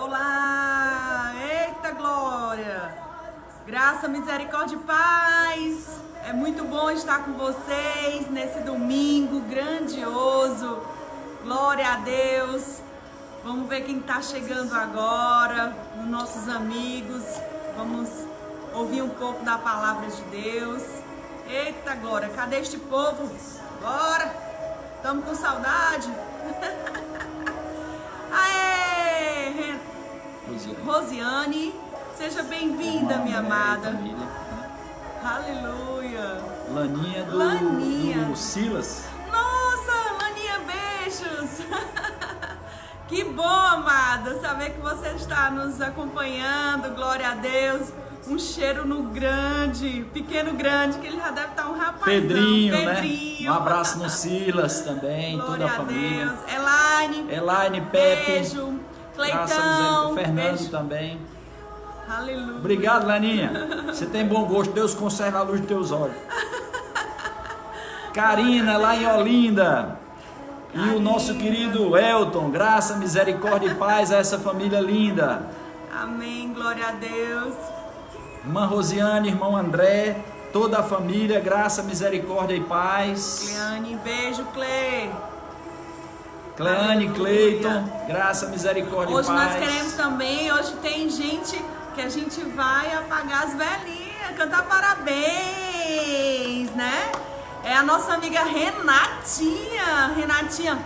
olá! Eita glória! Graça, misericórdia e paz! É muito bom estar com vocês nesse domingo grandioso. Glória a Deus! Vamos ver quem está chegando agora, os nossos amigos. Vamos ouvir um pouco da palavra de Deus. Eita glória! Cadê este povo? Bora! Estamos com saudade? Aê! Rosiane, seja bem-vinda, minha amada. Aleluia. Laninha do Silas. Nossa, Laninha, beijos. Que bom, amada, saber que você está nos acompanhando. Glória a Deus. Um cheiro no grande, pequeno grande, que ele já deve estar um rapazão. Pedrinho, né? Um abraço no Silas também, glória toda a família. Deus. Elaine, Pepe. Beijo. Cleitão. Fernando beijo. Também. Aleluia. Obrigado, Laninha. Você tem bom gosto. Deus conserva a luz dos teus olhos. Karina, lá em Olinda. E o nosso querido Elton. Graça, misericórdia e paz a essa família linda. Amém. Glória a Deus. Irmã Rosiane, irmão André, toda a família, graça, misericórdia e paz. Cleane, beijo, Cleane, Cleiton, graça, misericórdia hoje e paz. Hoje nós queremos também, hoje tem gente que a gente vai apagar as velhinhas, cantar parabéns, né? É a nossa amiga Renatinha. Renatinha,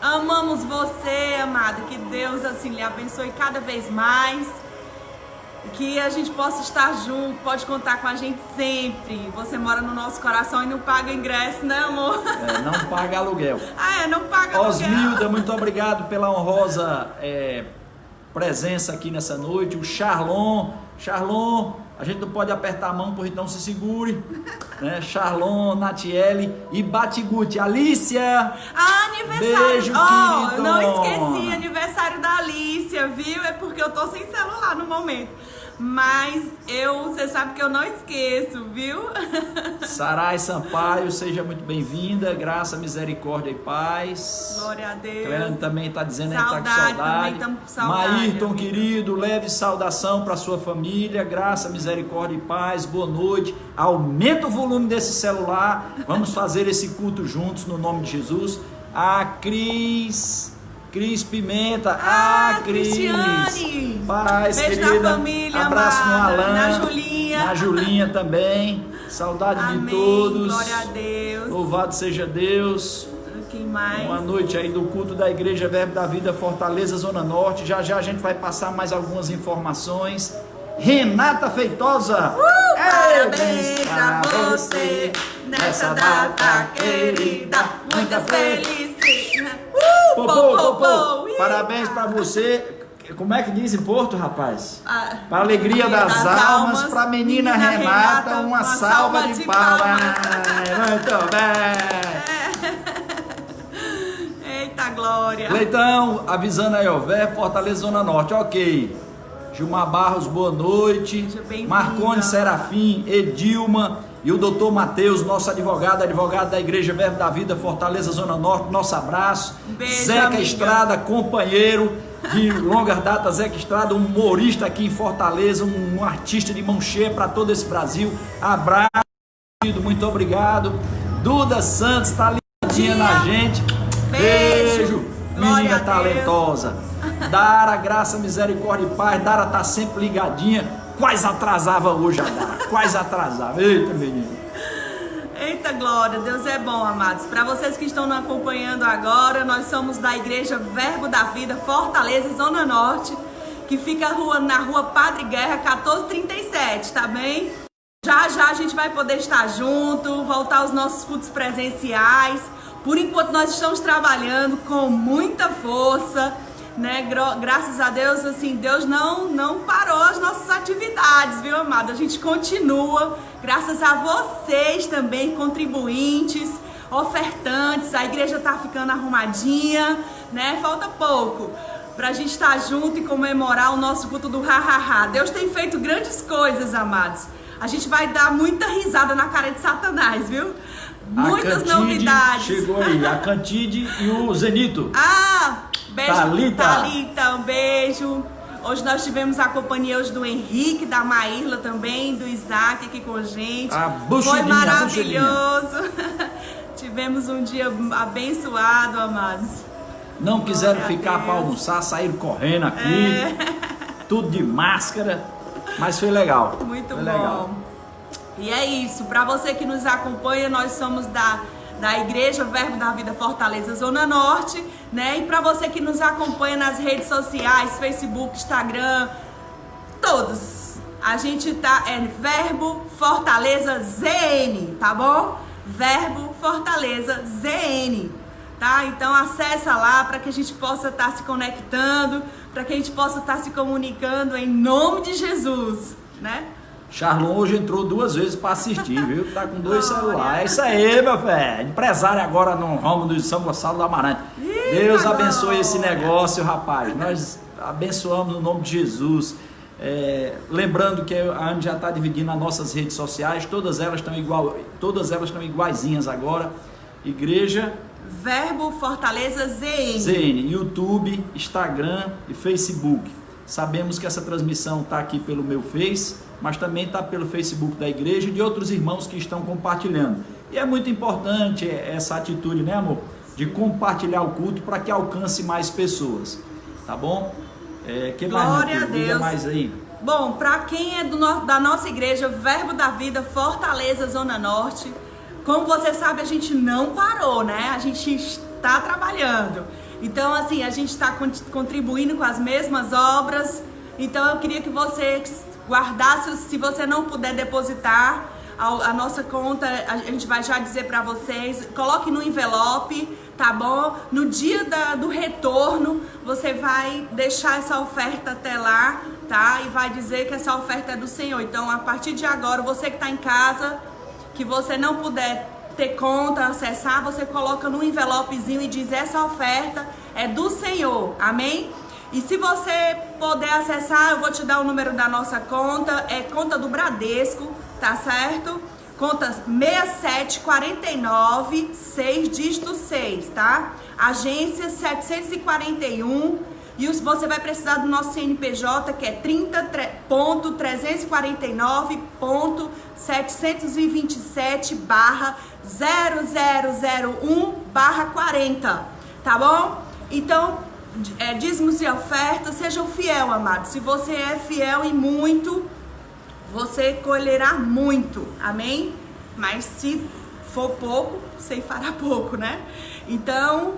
amamos você, amada, que Deus assim lhe abençoe cada vez mais. Que a gente possa estar junto, pode contar com a gente sempre. Você mora no nosso coração e não paga ingresso, né, amor? Não paga aluguel. Não paga aluguel. Osmilda, muito obrigado pela honrosa presença aqui nessa noite. O Charlon, a gente não pode apertar a mão, por então se segure. Né? Charlon, Natiele e Batiguti. Alícia! Aniversário! Beijo, querido! Não esqueci, aniversário da Alícia, viu? É porque eu tô sem celular no momento. Mas você sabe que eu não esqueço, viu? Sarai Sampaio, seja muito bem-vinda. Graça, misericórdia e paz. Glória a Deus. Cleane também está dizendo que saudade, está com saudade. Também com saudade. Maírton, amiga. querido, leve saudação para sua família. Graça, misericórdia e paz. Boa noite. Aumenta o volume desse celular. Vamos fazer esse culto juntos no nome de Jesus. A Cris Pimenta, Cris, Cristiane, paz, beijo querida, na família, abraço amada, no Alan, na Julinha também, saudade Amém, de todos, glória a Deus, louvado seja Deus. Quem mais? Uma noite aí do culto da Igreja Verbo da Vida Fortaleza, Zona Norte, já a gente vai passar mais algumas informações. Renata Feitosa, parabéns pra você, nessa data querida, muitas felicidades. Parabéns pra você. Como é que diz em Porto, rapaz? Para alegria das almas, pra menina Renata, uma salva de palmas. Muito bem. Eita glória. Leitão, avisando aí, ó, Verbo Fortaleza, Zona Norte, ok. Gilmar Barros, boa noite. Marcone Serafim, Edilma e o doutor Matheus, nosso advogado da Igreja Verbo da Vida, Fortaleza, Zona Norte, nosso abraço. Beijo, Zeca amiga. Estrada, companheiro de longas datas, Zeca Estrada, um humorista aqui em Fortaleza, um artista de mão cheia para todo esse Brasil. Abraço, muito obrigado. Duda Santos, tá ligadinha na gente. Beijo. Menina talentosa. Dara, graça, misericórdia e paz. Dara tá sempre ligadinha. Quase atrasava hoje a Dara. Quase atrasava. Eita, menino. Eita glória, Deus é bom, amados. Para vocês que estão nos acompanhando agora, nós somos da Igreja Verbo da Vida, Fortaleza, Zona Norte, que fica na rua Padre Guerra, 1437, tá bem? Já a gente vai poder estar junto, voltar aos nossos cultos presenciais. Por enquanto nós estamos trabalhando com muita força, né? Graças a Deus, assim, Deus não parou as nossas atividades, viu, amado? A gente continua, graças a vocês também, contribuintes, ofertantes. A igreja tá ficando arrumadinha, né? Falta pouco pra gente estar junto e comemorar o nosso culto do ha-ha-ha. Deus tem feito grandes coisas, amados. A gente vai dar muita risada na cara de Satanás, viu? Muitas novidades. Chegou aí, a Cantide e o Zenito. Beijo, Thalita, um beijo. Hoje nós tivemos a companhia hoje do Henrique, da Maírla também, do Isaac aqui com a gente. Foi maravilhoso. Tivemos um dia abençoado, amados. Não quiseram ficar para almoçar, saíram correndo aqui. Tudo de máscara. Mas foi legal. Muito bom. Legal. E é isso. Para você que nos acompanha, nós somos da Igreja Verbo da Vida Fortaleza Zona Norte, né? E para você que nos acompanha nas redes sociais, Facebook, Instagram, todos, a gente tá Verbo Fortaleza ZN, tá bom? Verbo Fortaleza ZN, tá? Então acessa lá para que a gente possa estar se conectando, para que a gente possa estar se comunicando em nome de Jesus, né? Charlon hoje entrou 2 vezes para assistir, viu? Tá com 2 celulares. É isso aí, meu velho. Empresário agora no ramo do São Gonçalo do Amarante. Deus abençoe esse negócio, rapaz. Nós abençoamos no nome de Jesus. Lembrando que a Anne já está dividindo as nossas redes sociais. Todas elas estão iguaizinhas agora. Igreja Verbo Fortaleza ZN. ZN, YouTube, Instagram e Facebook. Sabemos que essa transmissão está aqui pelo meu Face, mas também está pelo Facebook da igreja e de outros irmãos que estão compartilhando. E é muito importante essa atitude, né, amor? De compartilhar o culto para que alcance mais pessoas, tá bom? Que Glória mais, a Deus. Mais aí? Bom, para quem é da nossa igreja Verbo da Vida Fortaleza Zona Norte, como você sabe, a gente não parou, né? A gente está trabalhando. Então, assim, a gente está contribuindo com as mesmas obras. Então, eu queria que você guardasse, se você não puder depositar a nossa conta, a gente vai já dizer para vocês, coloque no envelope, tá bom? No dia do retorno, você vai deixar essa oferta até lá, tá? E vai dizer que essa oferta é do Senhor. Então, a partir de agora, você que está em casa, que você não puder ter conta, acessar, você coloca no envelopezinho e diz: essa oferta é do Senhor, amém? E se você puder acessar, eu vou te dar o número da nossa conta, é conta do Bradesco, tá certo? Conta 6749, 6 dígito 6, tá? Agência 741, e você vai precisar do nosso CNPJ, que é 30.347/0001/40, tá bom? Então, dízimos e ofertas, sejam fiel, amado. Se você é fiel em muito, você colherá muito, amém? Mas se for pouco, você fará pouco, né? Então,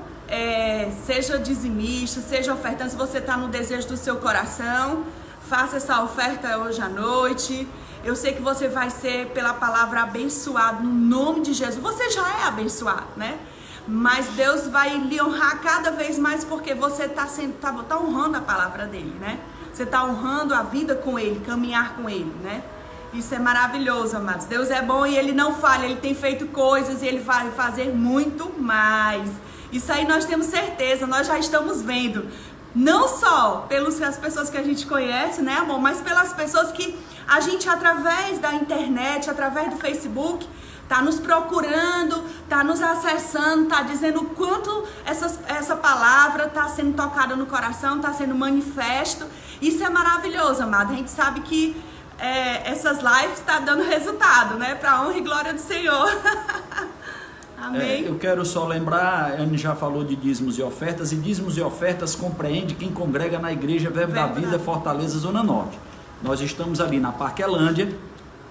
seja dizimista, seja ofertante. Se você está no desejo do seu coração, faça essa oferta hoje à noite. Eu sei que você vai ser, pela palavra, abençoado no nome de Jesus. Você já é abençoado, né? Mas Deus vai lhe honrar cada vez mais, porque você está honrando a palavra dele, né? Você está honrando a vida com ele, caminhar com ele, né? Isso é maravilhoso, amados. Deus é bom e ele não falha. Ele tem feito coisas e ele vai fazer muito mais. Isso aí nós temos certeza, nós já estamos vendo. Não só pelas pessoas que a gente conhece, né, amor? Mas pelas pessoas que a gente, através da internet, através do Facebook, tá nos procurando, tá nos acessando, tá dizendo o quanto essa palavra tá sendo tocada no coração, tá sendo manifesto. Isso é maravilhoso, amado. A gente sabe que essas lives tá dando resultado, né? Pra honra e glória do Senhor. Amém. Eu quero só lembrar, a Anne já falou de dízimos e ofertas, e dízimos e ofertas compreende quem congrega na igreja Verbo da Vida Fortaleza Zona Norte. Nós estamos ali na Parquelândia,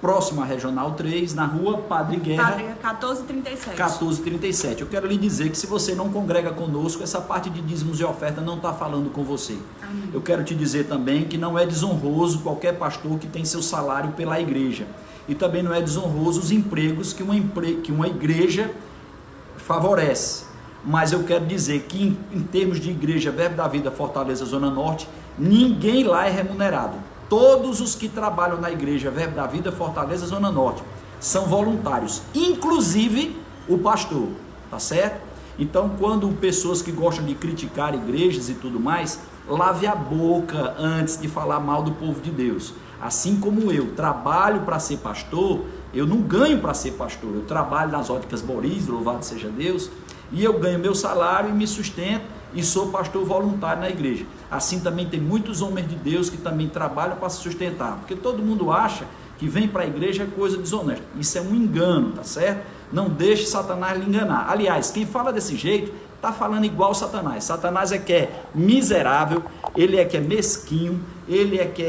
próximo à Regional 3, na rua Padre Guerra, 1437. Eu quero lhe dizer que se você não congrega conosco, essa parte de dízimos e oferta não está falando com você. Amém. Eu quero te dizer também que não é desonroso qualquer pastor que tem seu salário pela igreja. E também não é desonroso os empregos que uma igreja favorece. Mas eu quero dizer que em termos de igreja Verbo da Vida Fortaleza Zona Norte, ninguém lá é remunerado. Todos os que trabalham na igreja Verbo da Vida Fortaleza Zona Norte são voluntários, inclusive o pastor, tá certo? Então, quando pessoas que gostam de criticar igrejas e tudo mais, lave a boca antes de falar mal do povo de Deus. Assim como eu trabalho para ser pastor, eu não ganho para ser pastor, eu trabalho nas óticas Boris, louvado seja Deus, e eu ganho meu salário e me sustento, e sou pastor voluntário na igreja. Assim também tem muitos homens de Deus que também trabalham para se sustentar, porque todo mundo acha que vem para a igreja é coisa desonesta. Isso é um engano, tá certo? Não deixe Satanás lhe enganar. Aliás, quem fala desse jeito está falando igual Satanás. Satanás é que é miserável, ele é que é mesquinho, ele é que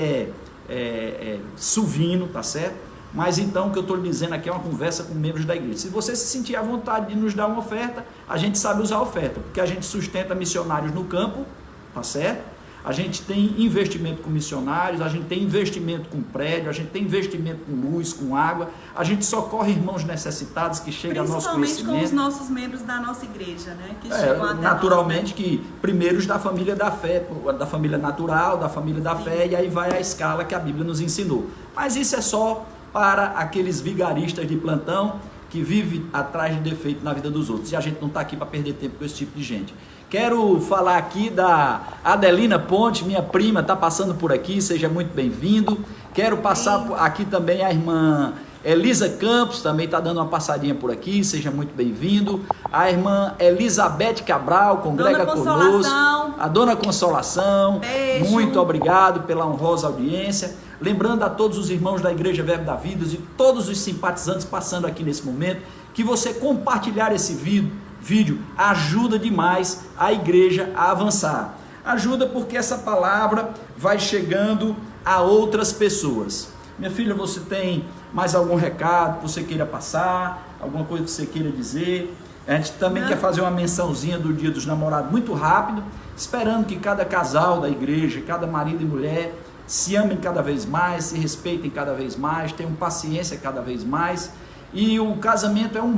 é suvino, tá certo? Mas então o que eu estou lhe dizendo aqui é uma conversa com membros da igreja. Se você se sentir à vontade de nos dar uma oferta, a gente sabe usar a oferta, porque a gente sustenta missionários no campo, tá certo? A gente tem investimento com missionários, a gente tem investimento com prédio, a gente tem investimento com luz, com água, a gente socorre irmãos necessitados que chegam ao nosso conhecimento. Principalmente com os nossos membros da nossa igreja, né? Que chegam até naturalmente nós, né? Que primeiros da família da fé, da família natural, da família da fé, e aí vai a escala que a Bíblia nos ensinou. Mas isso é só para aqueles vigaristas de plantão que vivem atrás de defeito na vida dos outros, e a gente não está aqui para perder tempo com esse tipo de gente. Quero falar aqui da Adelina Ponte, minha prima, está passando por aqui, seja muito bem-vindo. Quero passar aqui também a irmã Elisa Campos, também está dando uma passadinha por aqui, seja muito bem-vindo. A irmã Elizabeth Cabral, congrega conosco. A Dona Consolação, beijo. Muito obrigado pela honrosa audiência. Lembrando a todos os irmãos da Igreja Verbo da Vida e todos os simpatizantes passando aqui nesse momento, que você compartilhar esse vídeo ajuda demais a igreja a avançar. Ajuda porque essa palavra vai chegando a outras pessoas. Minha filha, você tem mais algum recado que você queira passar? Alguma coisa que você queira dizer? A gente também quer fazer uma mençãozinha do Dia dos Namorados muito rápido, esperando que cada casal da igreja, cada marido e mulher se amem cada vez mais, se respeitem cada vez mais, tenham paciência cada vez mais. E o casamento é um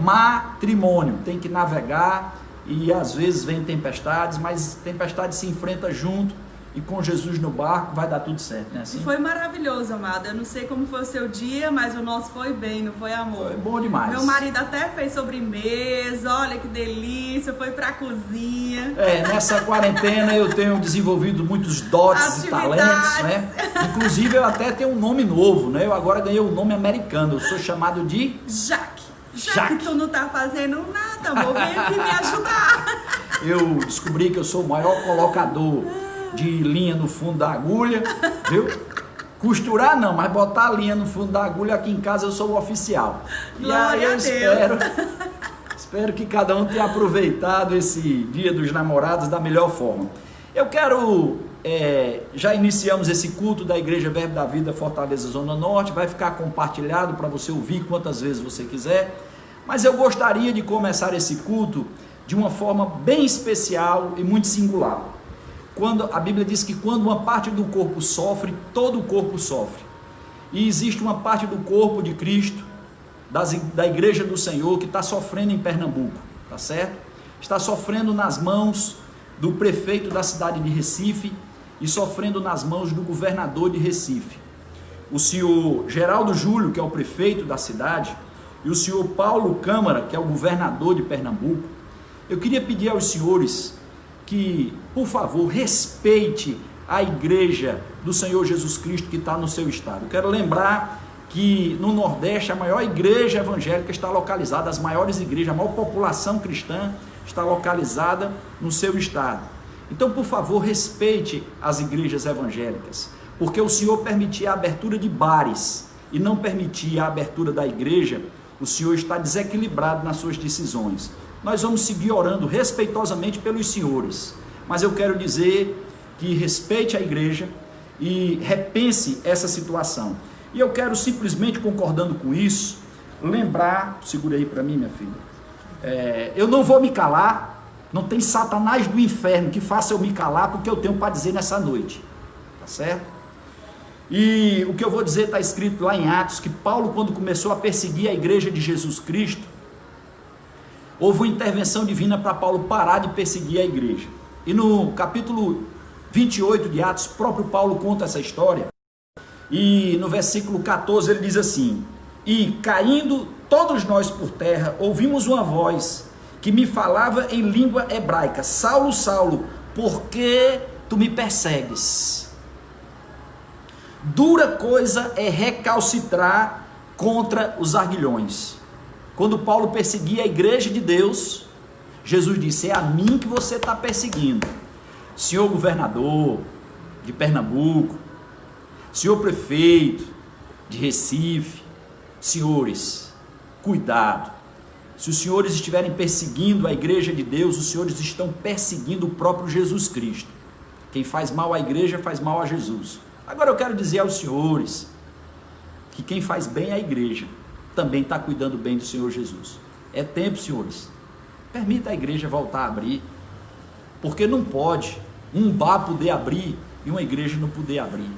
matrimônio, tem que navegar, e às vezes vem tempestades, mas tempestade se enfrenta junto, e com Jesus no barco vai dar tudo certo, né? Assim? Foi maravilhoso, amada. Eu não sei como foi o seu dia, mas o nosso foi bem, não foi, amor? Foi bom demais. Meu marido até fez sobremesa, olha que delícia, foi pra cozinha. Nessa quarentena eu tenho desenvolvido muitos dotes e talentos, né? Inclusive eu até tenho um nome novo, né? Eu agora ganhei o nome americano, eu sou chamado de Jaque. Já que tu não tá fazendo nada, amor, vem aqui me ajudar. Eu descobri que eu sou o maior colocador de linha no fundo da agulha, viu? Costurar não, mas botar a linha no fundo da agulha aqui em casa eu sou o oficial. Glória e aí eu a espero que cada um tenha aproveitado esse Dia dos Namorados da melhor forma. Eu quero, já iniciamos esse culto da Igreja Verbo da Vida Fortaleza Zona Norte, vai ficar compartilhado para você ouvir quantas vezes você quiser, mas eu gostaria de começar esse culto de uma forma bem especial e muito singular. Quando a Bíblia diz que quando uma parte do corpo sofre, todo o corpo sofre. E existe uma parte do corpo de Cristo, da Igreja do Senhor, que está sofrendo em Pernambuco, tá certo? Está sofrendo nas mãos do prefeito da cidade de Recife e sofrendo nas mãos do governador de Recife. O senhor Geraldo Júlio, que é o prefeito da cidade, e o senhor Paulo Câmara, que é o governador de Pernambuco. Eu queria pedir aos senhores que, por favor, respeite a igreja do Senhor Jesus Cristo que está no seu estado. Eu quero lembrar que no Nordeste a maior igreja evangélica está localizada, as maiores igrejas, a maior população cristã está localizada no seu estado. Então, por favor, respeite as igrejas evangélicas, porque o Senhor permitia a abertura de bares e não permitia a abertura da igreja, o Senhor está desequilibrado nas suas decisões. Nós vamos seguir orando respeitosamente pelos senhores, mas eu quero dizer que respeite a igreja e repense essa situação. E eu quero simplesmente, concordando com isso, lembrar, segura aí para mim, minha filha, eu não vou me calar, não tem Satanás do inferno que faça eu me calar, porque eu tenho para dizer nessa noite, tá certo? E o que eu vou dizer está escrito lá em Atos, que Paulo, quando começou a perseguir a igreja de Jesus Cristo, houve uma intervenção divina para Paulo parar de perseguir a igreja. E no capítulo 28 de Atos, próprio Paulo conta essa história, e no versículo 14 ele diz assim: e caindo todos nós por terra, ouvimos uma voz que me falava em língua hebraica: Saulo, Saulo, por que tu me persegues? Dura coisa é recalcitrar contra os aguilhões. Quando Paulo perseguia a igreja de Deus, Jesus disse: é a mim que você está perseguindo. Senhor governador de Pernambuco, senhor prefeito de Recife, senhores, cuidado. Se os senhores estiverem perseguindo a igreja de Deus, os senhores estão perseguindo o próprio Jesus Cristo. Quem faz mal à igreja faz mal a Jesus. Agora eu quero dizer aos senhores que quem faz bem à igreja também está cuidando bem do Senhor Jesus. É tempo, senhores, permita a igreja voltar a abrir, porque não pode um bar poder abrir e uma igreja não poder abrir.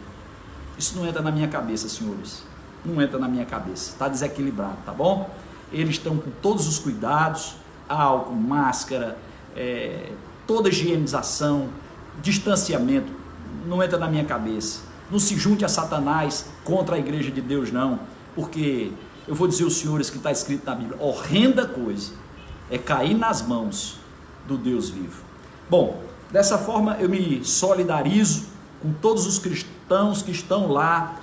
Isso não entra na minha cabeça, senhores, não entra na minha cabeça, está desequilibrado, tá bom? Eles estão com todos os cuidados, álcool, máscara, toda higienização, distanciamento, não entra na minha cabeça. Não se junte a Satanás contra a igreja de Deus, não, porque eu vou dizer aos senhores que está escrito na Bíblia: horrenda coisa é cair nas mãos do Deus vivo. Bom, dessa forma eu me solidarizo com todos os cristãos que estão lá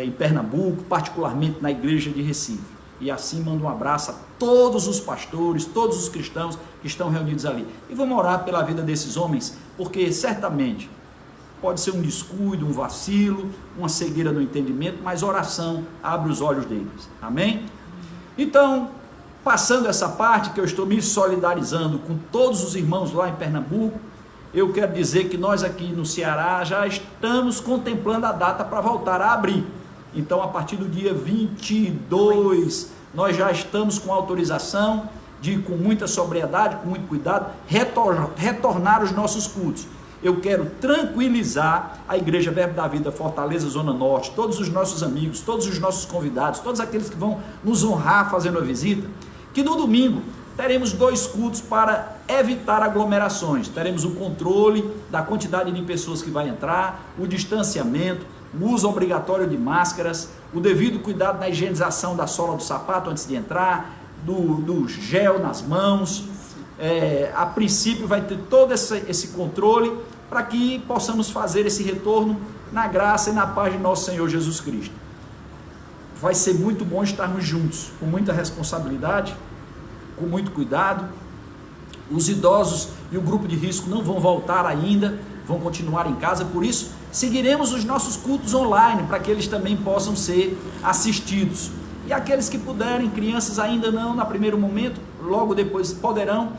em Pernambuco, particularmente na igreja de Recife. E assim mando um abraço a todos os pastores, todos os cristãos que estão reunidos ali. E vamos orar pela vida desses homens, porque certamente pode ser um descuido, um vacilo, uma cegueira no entendimento, mas oração abre os olhos deles. Amém? Então, passando essa parte que eu estou me solidarizando com todos os irmãos lá em Pernambuco, eu quero dizer que nós aqui no Ceará já estamos contemplando a data para voltar a abrir. Então, a partir do dia 22, nós já estamos com autorização de, com muita sobriedade, com muito cuidado, retornar os nossos cultos. Eu quero tranquilizar a Igreja Verbo da Vida Fortaleza Zona Norte, todos os nossos amigos, todos os nossos convidados, todos aqueles que vão nos honrar fazendo a visita, que no domingo teremos 2 cultos para evitar aglomerações. Teremos o controle da quantidade de pessoas que vai entrar, o distanciamento, o uso obrigatório de máscaras, o devido cuidado na higienização da sola do sapato antes de entrar, do gel nas mãos. A princípio vai ter todo esse controle para que possamos fazer esse retorno na graça e na paz de nosso Senhor Jesus Cristo. Vai ser muito bom estarmos juntos, com muita responsabilidade, com muito cuidado. Os idosos e o grupo de risco não vão voltar ainda, vão continuar em casa, por isso seguiremos os nossos cultos online, para que eles também possam ser assistidos. E aqueles que puderem, crianças ainda não, no primeiro momento, logo depois poderão,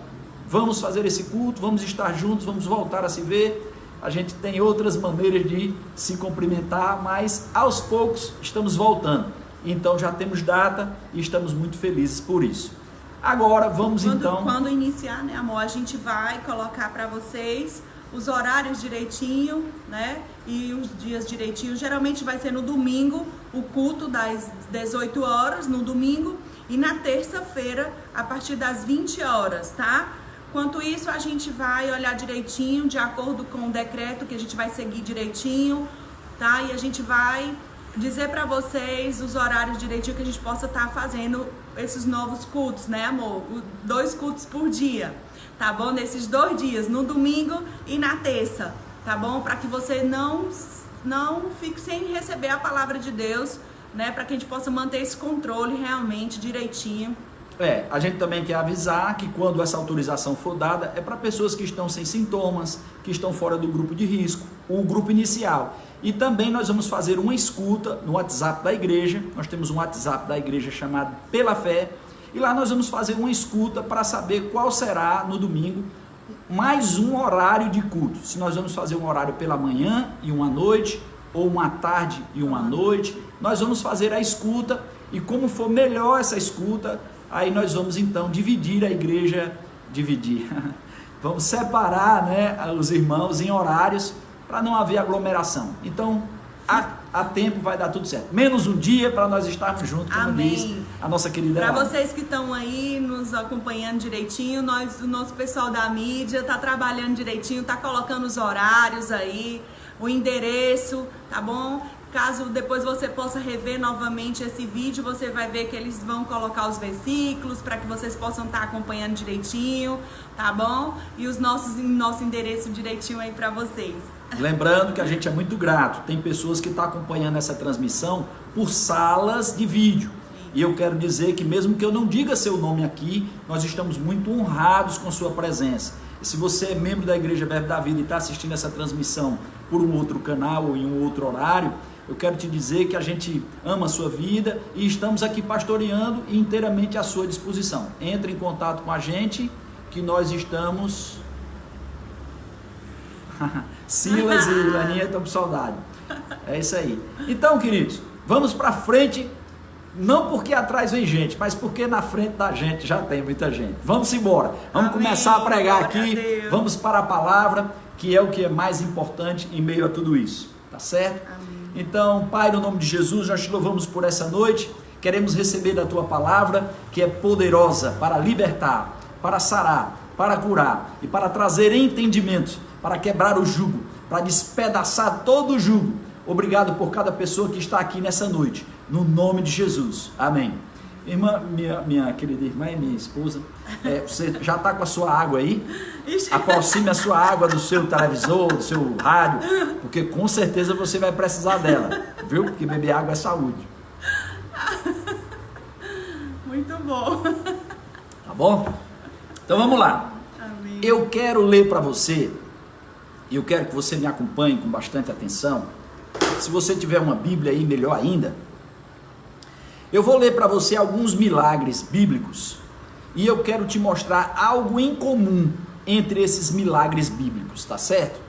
vamos fazer esse culto, vamos estar juntos, vamos voltar a se ver. A gente tem outras maneiras de se cumprimentar, mas aos poucos estamos voltando. Então já temos data e estamos muito felizes por isso. Agora vamos quando iniciar, né, amor, a gente vai colocar para vocês os horários direitinho, né, e os dias direitinho. Geralmente vai ser no domingo, o culto das 18 horas, no domingo, e na terça-feira, a partir das 20 horas, tá? Enquanto isso, a gente vai olhar direitinho, de acordo com o decreto, que a gente vai seguir direitinho, tá? E a gente vai dizer para vocês os horários direitinho que a gente possa estar fazendo esses novos cultos, né, amor? 2 cultos por dia, tá bom? Nesses 2 dias, no domingo e na terça, tá bom? Para que você não fique sem receber a palavra de Deus, né? Para que a gente possa manter esse controle realmente direitinho. A gente também quer avisar que quando essa autorização for dada, é para pessoas que estão sem sintomas, que estão fora do grupo de risco, o grupo inicial. E também nós vamos fazer uma escuta no WhatsApp da igreja. Nós temos um WhatsApp da igreja chamado Pela Fé, e lá nós vamos fazer uma escuta para saber qual será no domingo mais um horário de culto. Se nós vamos fazer um horário pela manhã e uma noite, ou uma tarde e uma noite, nós vamos fazer a escuta, e como for melhor essa escuta, aí nós vamos então dividir a igreja, vamos separar, né, os irmãos em horários para não haver aglomeração. Então, a tempo vai dar tudo certo. Menos um dia para nós estarmos juntos, como Amém. Diz a nossa querida. Para vocês que estão aí nos acompanhando direitinho, o nosso pessoal da mídia está trabalhando direitinho, está colocando os horários aí, o endereço, tá bom? Caso depois você possa rever novamente esse vídeo, você vai ver que eles vão colocar os versículos para que vocês possam estar acompanhando direitinho, tá bom? E nosso endereço direitinho aí para vocês. Lembrando que a gente é muito grato, tem pessoas que estão acompanhando essa transmissão por salas de vídeo. E eu quero dizer que mesmo que eu não diga seu nome aqui, nós estamos muito honrados com sua presença. E se você é membro da Igreja Verbo da Vida e está assistindo essa transmissão por um outro canal ou em um outro horário, eu quero te dizer que a gente ama a sua vida e estamos aqui pastoreando e inteiramente à sua disposição. Entre em contato com a gente, que nós estamos... Silas e Laninha estão com saudade. É isso aí. Então, queridos, vamos para frente. Não porque atrás vem gente, mas porque na frente da gente já tem muita gente. Vamos embora. Vamos começar a pregar aqui. Vamos para a palavra, que é o que é mais importante em meio a tudo isso. Tá certo? Amém. Então, Pai, no nome de Jesus, nós te louvamos por essa noite. Queremos receber da tua palavra, que é poderosa para libertar, para sarar, para curar e para trazer entendimento, para quebrar o jugo, para despedaçar todo o jugo. Obrigado por cada pessoa que está aqui nessa noite, no nome de Jesus, amém. Irmã, minha querida irmã e minha esposa, você já está com a sua água aí? Aproxime a sua água do seu televisor, do seu rádio, porque com certeza você vai precisar dela, viu? Porque beber água é saúde. Muito bom. Tá bom? Então vamos lá. Amém. Eu quero ler para você, e eu quero que você me acompanhe com bastante atenção. Se você tiver uma Bíblia aí, melhor ainda. Eu vou ler para você alguns milagres bíblicos e eu quero te mostrar algo em comum entre esses milagres bíblicos, tá certo?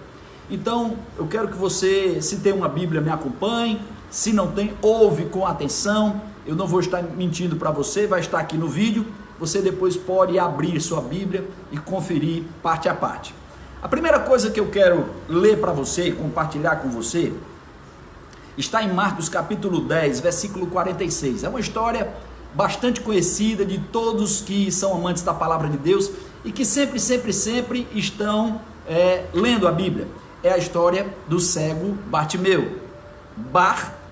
Então, eu quero que você, se tem uma Bíblia, me acompanhe. Se não tem, ouve com atenção. Eu não vou estar mentindo para você, vai estar aqui no vídeo. Você depois pode abrir sua Bíblia e conferir parte a parte. A primeira coisa que eu quero ler para você e compartilhar com você está em Marcos capítulo 10, versículo 46. É uma história bastante conhecida de todos que são amantes da palavra de Deus e que sempre estão lendo a Bíblia. É a história do cego Bartimeu,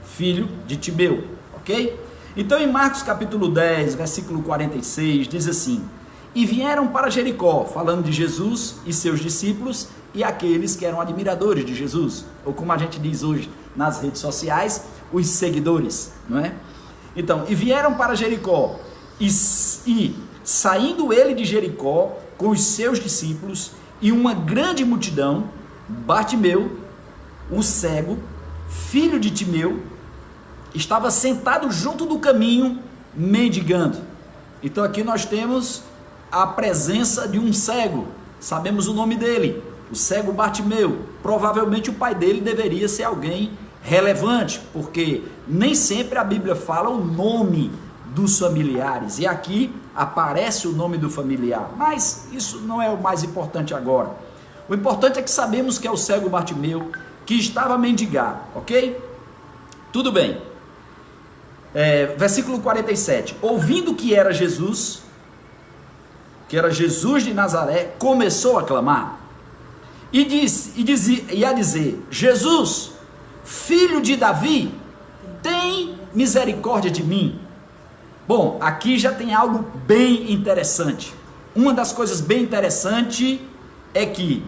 filho de Timeu, ok? Então em Marcos capítulo 10, versículo 46, diz assim: e vieram para Jericó, falando de Jesus e seus discípulos e aqueles que eram admiradores de Jesus, ou como a gente diz hoje nas redes sociais, os seguidores, não é? Então, e vieram para Jericó, e saindo ele de Jericó com os seus discípulos e uma grande multidão, Bartimeu, o cego, filho de Timeu, estava sentado junto do caminho, mendigando. Então aqui nós temos a presença de um cego, sabemos o nome dele, o cego Bartimeu. Provavelmente o pai dele deveria ser alguém relevante, porque nem sempre a Bíblia fala o nome dos familiares, e aqui aparece o nome do familiar, mas isso não é o mais importante agora. O importante é que sabemos que é o cego Bartimeu que estava a mendigar, ok? Tudo bem. Versículo 47, ouvindo que era Jesus de Nazaré, começou a clamar e a dizer: Jesus, filho de Davi, tem misericórdia de mim. Bom, aqui já tem algo bem interessante. Uma das coisas bem interessantes é que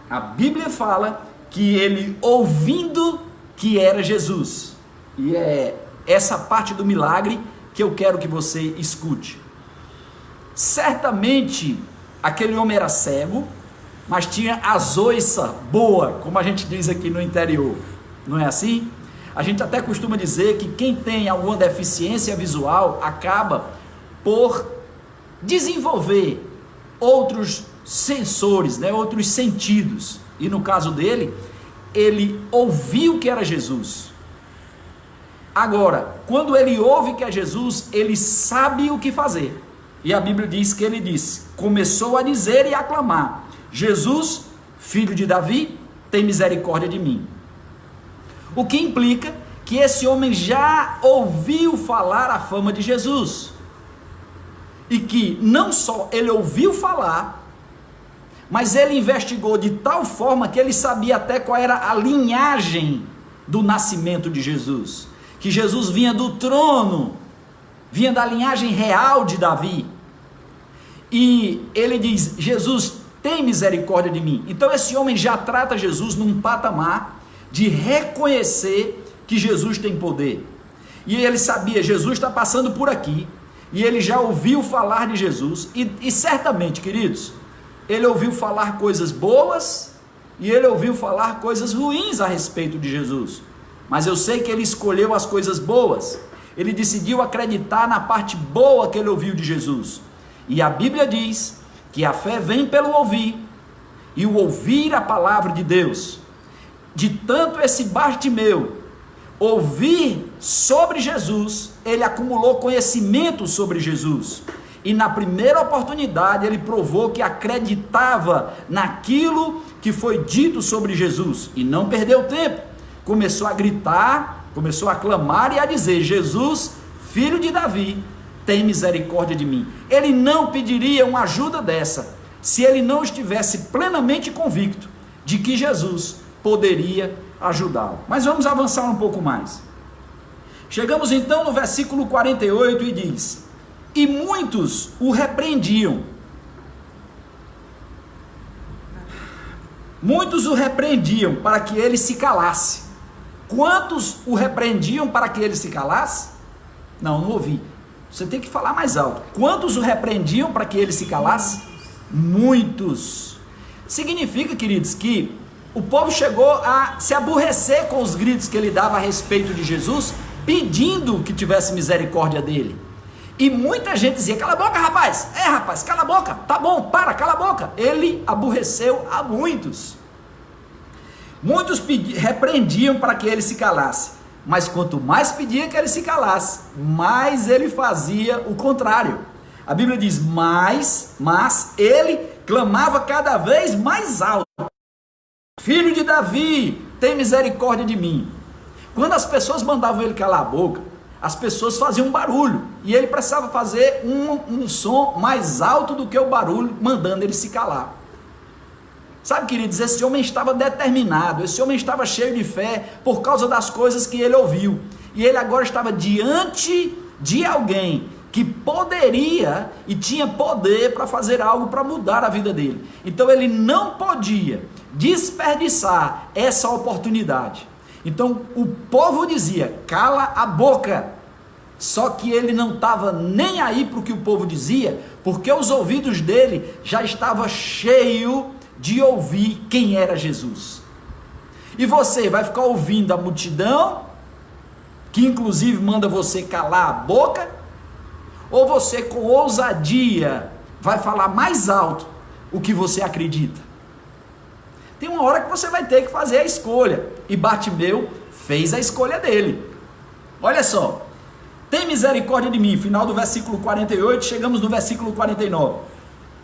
a Bíblia fala que ele ouvindo que era Jesus, e é essa parte do milagre que eu quero que você escute. Certamente aquele homem era cego, mas tinha a zoiça boa, como a gente diz aqui no interior, não é assim? A gente até costuma dizer que quem tem alguma deficiência visual acaba por desenvolver outros sensores, né? Outros sentidos, e no caso dele, ele ouviu que era Jesus. Agora, quando ele ouve que é Jesus, ele sabe o que fazer. E a Bíblia diz que ele disse, começou a dizer e a clamar: Jesus, filho de Davi, tem misericórdia de mim. O que implica que esse homem já ouviu falar a fama de Jesus. E que não só ele ouviu falar, mas ele investigou de tal forma que ele sabia até qual era a linhagem do nascimento de Jesus. Que Jesus vinha do trono, vinha da linhagem real de Davi. E ele diz: Jesus, tem misericórdia de mim. Então esse homem já trata Jesus num patamar de reconhecer que Jesus tem poder. E ele sabia, Jesus está passando por aqui, e ele já ouviu falar de Jesus, e certamente, queridos, ele ouviu falar coisas boas, e ele ouviu falar coisas ruins a respeito de Jesus, mas eu sei que ele escolheu as coisas boas, ele decidiu acreditar na parte boa que ele ouviu de Jesus, e a Bíblia diz que a fé vem pelo ouvir, e o ouvir a palavra de Deus. De tanto esse Bartimeu ouvir sobre Jesus, ele acumulou conhecimento sobre Jesus, e na primeira oportunidade ele provou que acreditava naquilo que foi dito sobre Jesus, e não perdeu tempo, começou a gritar, começou a clamar e a dizer: Jesus, filho de Davi, tem misericórdia de mim. Ele não pediria uma ajuda dessa, se ele não estivesse plenamente convicto de que Jesus poderia ajudá-lo. Mas vamos avançar um pouco mais. Chegamos então no versículo 48 e diz: e muitos o repreendiam. Muitos o repreendiam para que ele se calasse. Quantos o repreendiam para que ele se calasse? Não ouvi. Você tem que falar mais alto. Quantos o repreendiam para que ele se calasse? Muitos. Significa, queridos, que o povo chegou a se aborrecer com os gritos que ele dava a respeito de Jesus, pedindo que tivesse misericórdia dele. E muita gente dizia: cala a boca, rapaz, rapaz, cala a boca, tá bom, cala a boca. Ele aborreceu a muitos. Muitos repreendiam para que ele se calasse, mas quanto mais pedia que ele se calasse, mais ele fazia o contrário. A Bíblia diz: mas ele clamava cada vez mais alto: filho de Davi, tem misericórdia de mim. Quando as pessoas mandavam ele calar a boca, as pessoas faziam um barulho, e ele precisava fazer um som mais alto do que o barulho, mandando ele se calar. Sabe, queridos, esse homem estava determinado, esse homem estava cheio de fé, por causa das coisas que ele ouviu, e ele agora estava diante de alguém que poderia e tinha poder para fazer algo para mudar a vida dele. Então ele não podia desperdiçar essa oportunidade. Então o povo dizia: cala a boca. Só que ele não estava nem aí para o que o povo dizia, porque os ouvidos dele já estavam cheios de ouvir quem era Jesus. E você vai ficar ouvindo a multidão, que inclusive manda você calar a boca, ou você com ousadia vai falar mais alto o que você acredita? Tem uma hora que você vai ter que fazer a escolha, e Bartimeu fez a escolha dele. Olha só: tem misericórdia de mim, final do versículo 48, chegamos no versículo 49,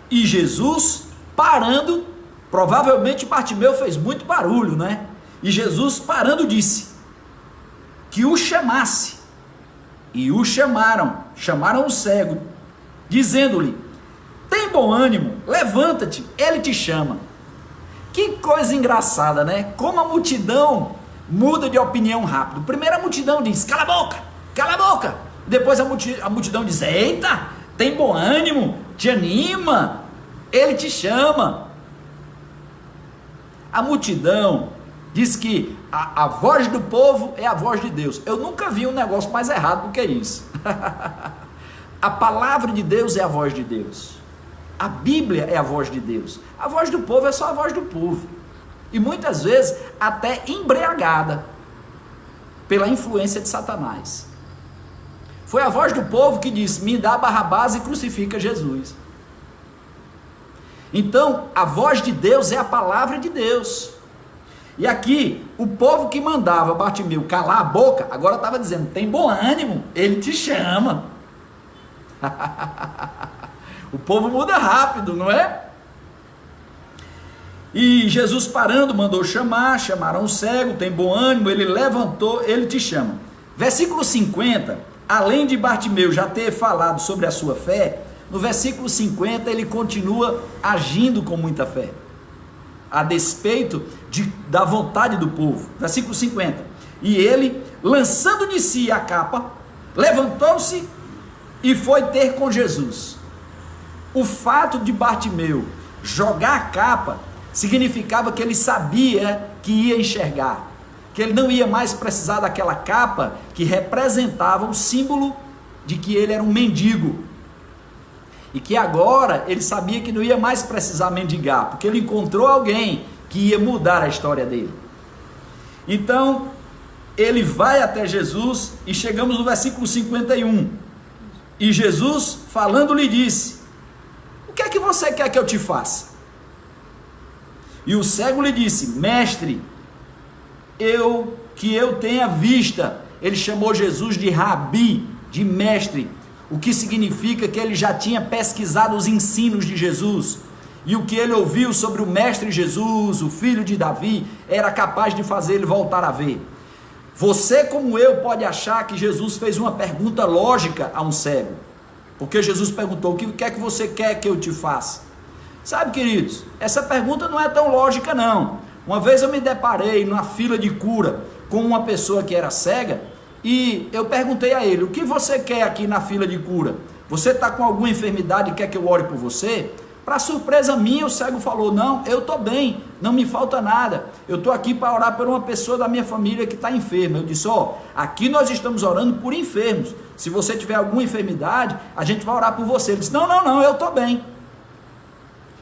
e Jesus parando, provavelmente Bartimeu fez muito barulho, né? E Jesus parando disse que o chamasse, e o chamaram o cego, dizendo-lhe: tem bom ânimo, levanta-te, ele te chama. Que coisa engraçada, né? Como a multidão muda de opinião rápido. Primeiro a multidão diz: cala a boca. Depois a multidão diz: eita, tem bom ânimo, te anima, ele te chama. A multidão diz que a voz do povo é a voz de Deus. Eu nunca vi um negócio mais errado do que isso. A palavra de Deus é a voz de Deus. A Bíblia é a voz de Deus. A voz do povo é só a voz do povo. E muitas vezes até embriagada pela influência de Satanás. Foi a voz do povo que disse: me dá Barrabás e crucifica Jesus. Então, a voz de Deus é a palavra de Deus. E aqui, o povo que mandava Bartimeu calar a boca, agora estava dizendo: tem bom ânimo, ele te chama. O povo muda rápido, não é? E Jesus parando, mandou chamaram o cego, tem bom ânimo, ele levantou, ele te chama. Versículo 50, além de Bartimeu já ter falado sobre a sua fé, no versículo 50 ele continua agindo com muita fé, a despeito da vontade do povo. Versículo 50, e ele, lançando de si a capa, levantou-se e foi ter com Jesus. O fato de Bartimeu jogar a capa significava que ele sabia que ia enxergar. que ele não ia mais precisar daquela capa que representava o símbolo de que ele era um mendigo. E que agora ele sabia que não ia mais precisar mendigar, porque ele encontrou alguém que ia mudar a história dele. Então, ele vai até Jesus e chegamos no versículo 51. E Jesus, falando, lhe disse: o que é que você quer que eu te faça? E o cego lhe disse: mestre, que eu tenha vista. Ele chamou Jesus de rabi, de mestre, o que significa que ele já tinha pesquisado os ensinos de Jesus, e o que ele ouviu sobre o mestre Jesus, o filho de Davi, era capaz de fazer ele voltar a ver. Você, como eu, pode achar que Jesus fez uma pergunta lógica a um cego, porque Jesus perguntou: o que é que você quer que eu te faça? Sabe, queridos, essa pergunta não é tão lógica não. Uma vez eu me deparei numa fila de cura com uma pessoa que era cega, e eu perguntei a ele: o que você quer aqui na fila de cura? Você está com alguma enfermidade e quer que eu ore por você? Para surpresa minha, o cego falou: não, eu estou bem, não me falta nada, eu estou aqui para orar por uma pessoa da minha família que está enferma. Eu disse: aqui nós estamos orando por enfermos, se você tiver alguma enfermidade, a gente vai orar por você. Ele disse: não, eu estou bem.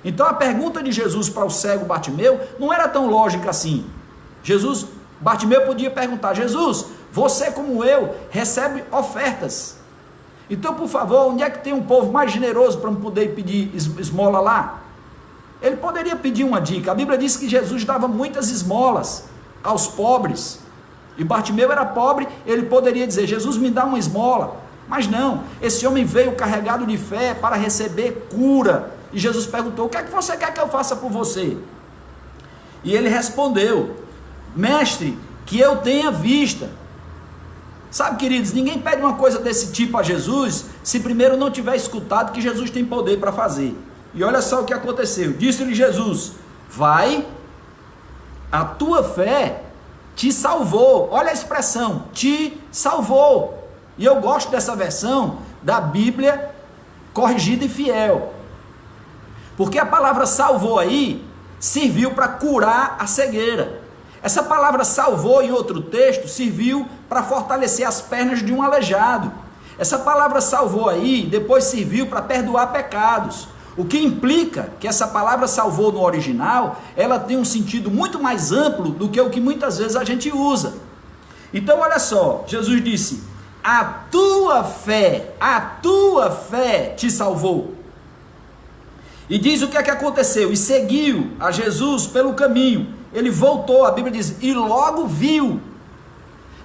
Então a pergunta de Jesus para o cego Bartimeu não era tão lógica assim. Bartimeu podia perguntar: Jesus, você como eu recebe ofertas, então por favor, onde é que tem um povo mais generoso para me poder pedir esmola lá? Ele poderia pedir uma dica. A Bíblia diz que Jesus dava muitas esmolas aos pobres, e Bartimeu era pobre, ele poderia dizer: Jesus, me dá uma esmola. Mas não, esse homem veio carregado de fé para receber cura, e Jesus perguntou: o que é que você quer que eu faça por você? E ele respondeu: mestre, que eu tenha vista. Sabe, queridos, ninguém pede uma coisa desse tipo a Jesus se primeiro não tiver escutado que Jesus tem poder para fazer. E olha só o que aconteceu. Disse-lhe Jesus: vai, a tua fé te salvou. Olha a expressão, te salvou. E eu gosto dessa versão da Bíblia Corrigida e Fiel, porque a palavra salvou aí serviu para curar a cegueira. Essa palavra salvou, em outro texto, serviu para fortalecer as pernas de um aleijado. Essa palavra salvou aí, depois serviu para perdoar pecados. O que implica que essa palavra salvou no original, ela tem um sentido muito mais amplo do que o que muitas vezes a gente usa. Então olha só, Jesus disse: a tua fé te salvou. E diz o que é que aconteceu: e seguiu a Jesus pelo caminho. Ele voltou, a Bíblia diz, e logo viu.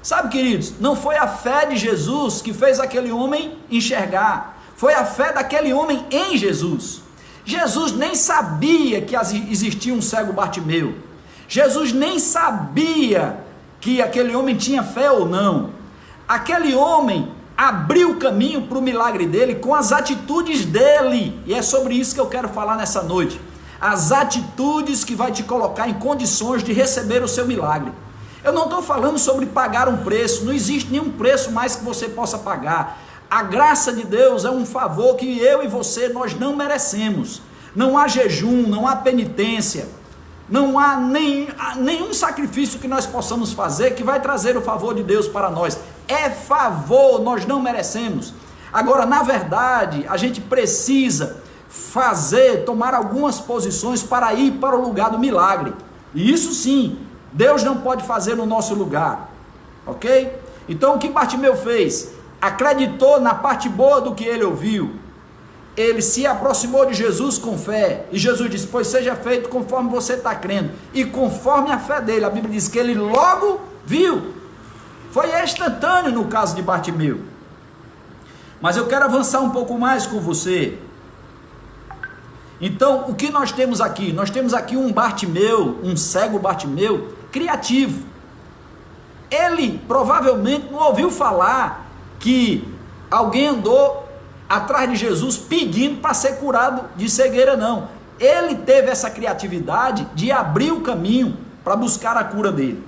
Sabe, queridos, não foi a fé de Jesus que fez aquele homem enxergar, foi a fé daquele homem em Jesus. Jesus nem sabia que existia um cego Bartimeu. Jesus nem sabia que aquele homem tinha fé ou não. Aquele homem abriu o caminho para o milagre dele com as atitudes dele, e é sobre isso que eu quero falar nessa noite. As atitudes que vai te colocar em condições de receber o seu milagre. Eu não estou falando sobre pagar um preço, não existe nenhum preço mais que você possa pagar. A graça de Deus é um favor que eu e você, nós não merecemos. Não há jejum, não há penitência, não há nenhum sacrifício que nós possamos fazer que vai trazer o favor de Deus para nós. É favor, nós não merecemos. Agora, na verdade, a gente precisa tomar algumas posições para ir para o lugar do milagre, e isso sim, Deus não pode fazer no nosso lugar, ok? Então o que Bartimeu fez? Acreditou na parte boa do que ele ouviu, ele se aproximou de Jesus com fé, e Jesus disse: pois seja feito conforme você está crendo, e conforme a fé dele, a Bíblia diz que ele logo viu. Foi instantâneo no caso de Bartimeu. Mas eu quero avançar um pouco mais com você. Então, o que nós temos aqui? Nós temos aqui um Bartimeu, um cego Bartimeu, criativo. Ele provavelmente não ouviu falar que alguém andou atrás de Jesus pedindo para ser curado de cegueira, não. Ele teve essa criatividade de abrir o caminho para buscar a cura dele.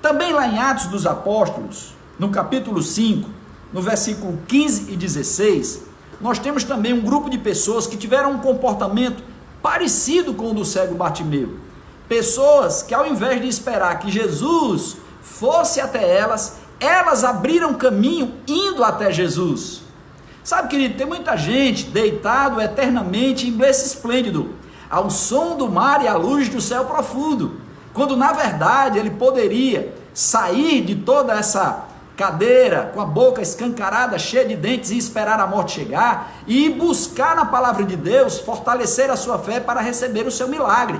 Também lá em Atos dos Apóstolos, no capítulo 5, no versículo 15 e 16... nós temos também um grupo de pessoas que tiveram um comportamento parecido com o do cego Bartimeu. Pessoas que, ao invés de esperar que Jesus fosse até elas, elas abriram caminho indo até Jesus. Sabe, querido, tem muita gente deitado eternamente em berço esplêndido, ao som do mar e à luz do céu profundo, quando na verdade ele poderia sair de toda essa cadeira, com a boca escancarada, cheia de dentes, e esperar a morte chegar, e ir buscar na palavra de Deus, fortalecer a sua fé para receber o seu milagre.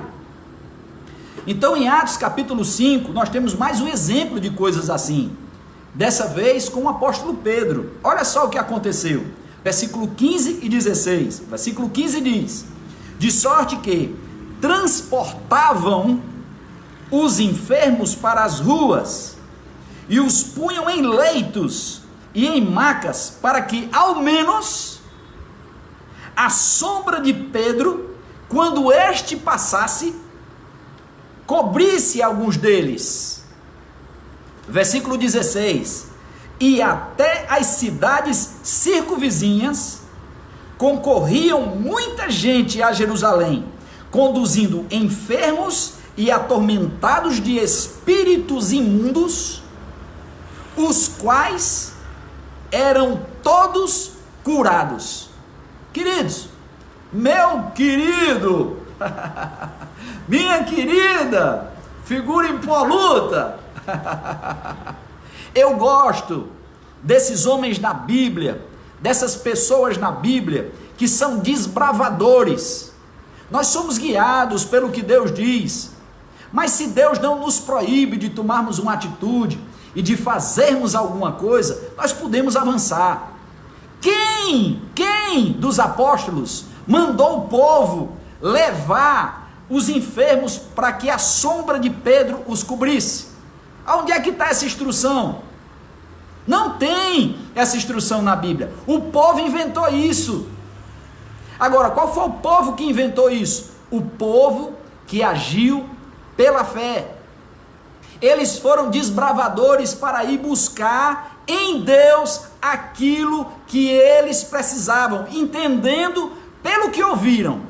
Então em Atos capítulo 5, nós temos mais um exemplo de coisas assim, dessa vez com o apóstolo Pedro. Olha só o que aconteceu, versículo 15 e 16, versículo 15 diz: de sorte que transportavam os enfermos para as ruas, e os punham em leitos e em macas, para que ao menos a sombra de Pedro, quando este passasse, cobrisse alguns deles. Versículo 16: e até as cidades circunvizinhas concorriam muita gente a Jerusalém, conduzindo enfermos e atormentados de espíritos imundos, os quais eram todos curados. Queridos, meu querido, minha querida, figura impoluta, eu gosto desses homens na Bíblia, dessas pessoas na Bíblia, que são desbravadores. Nós somos guiados pelo que Deus diz, mas se Deus não nos proíbe de tomarmos uma atitude e de fazermos alguma coisa, nós podemos avançar. Quem dos apóstolos mandou o povo levar os enfermos para que a sombra de Pedro os cobrisse? Onde é que está essa instrução? Não tem essa instrução na Bíblia. O povo inventou isso. Agora, qual foi o povo que inventou isso? O povo que agiu pela fé. Eles foram desbravadores para ir buscar em Deus aquilo que eles precisavam, entendendo pelo que ouviram,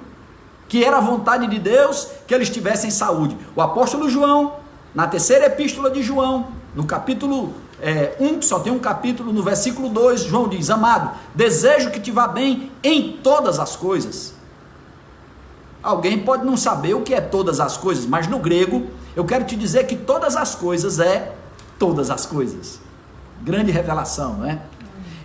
que era a vontade de Deus que eles tivessem saúde. O apóstolo João, na terceira epístola de João, no capítulo 1, que só tem um capítulo, no versículo 2, João diz: amado, desejo que te vá bem em todas as coisas. Alguém pode não saber o que é todas as coisas, mas no grego, eu quero te dizer que todas as coisas é todas as coisas. Grande revelação, não é?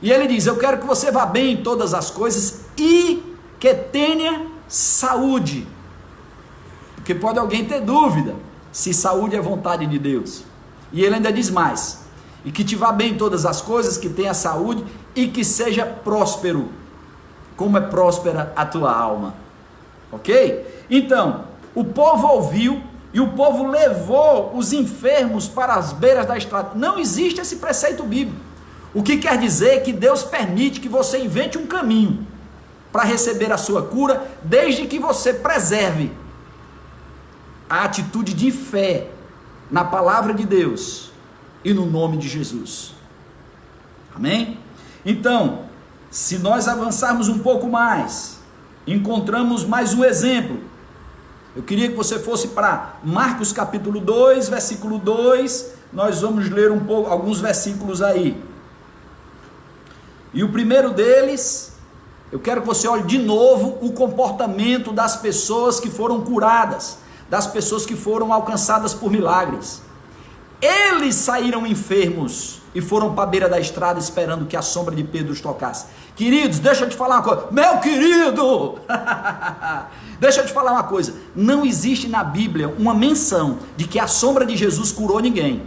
E ele diz: eu quero que você vá bem em todas as coisas e que tenha saúde. Porque pode alguém ter dúvida se saúde é vontade de Deus. E ele ainda diz mais: e que te vá bem em todas as coisas, que tenha saúde e que seja próspero, como é próspera a tua alma. Ok? Então, o povo ouviu e o povo levou os enfermos para as beiras da estrada. Não existe esse preceito bíblico. O que quer dizer que Deus permite que você invente um caminho para receber a sua cura, desde que você preserve a atitude de fé na palavra de Deus e no nome de Jesus. Amém? Então, se nós avançarmos um pouco mais, encontramos mais um exemplo. Eu queria que você fosse para Marcos capítulo 2, versículo 2, nós vamos ler alguns versículos aí. E o primeiro deles, eu quero que você olhe de novo o comportamento das pessoas que foram curadas, das pessoas que foram alcançadas por milagres. Eles saíram enfermos e foram para a beira da estrada esperando que a sombra de Pedro os tocasse. Queridos, deixa eu te falar uma coisa, meu querido, deixa eu te falar uma coisa, não existe na Bíblia uma menção de que a sombra de Jesus curou ninguém.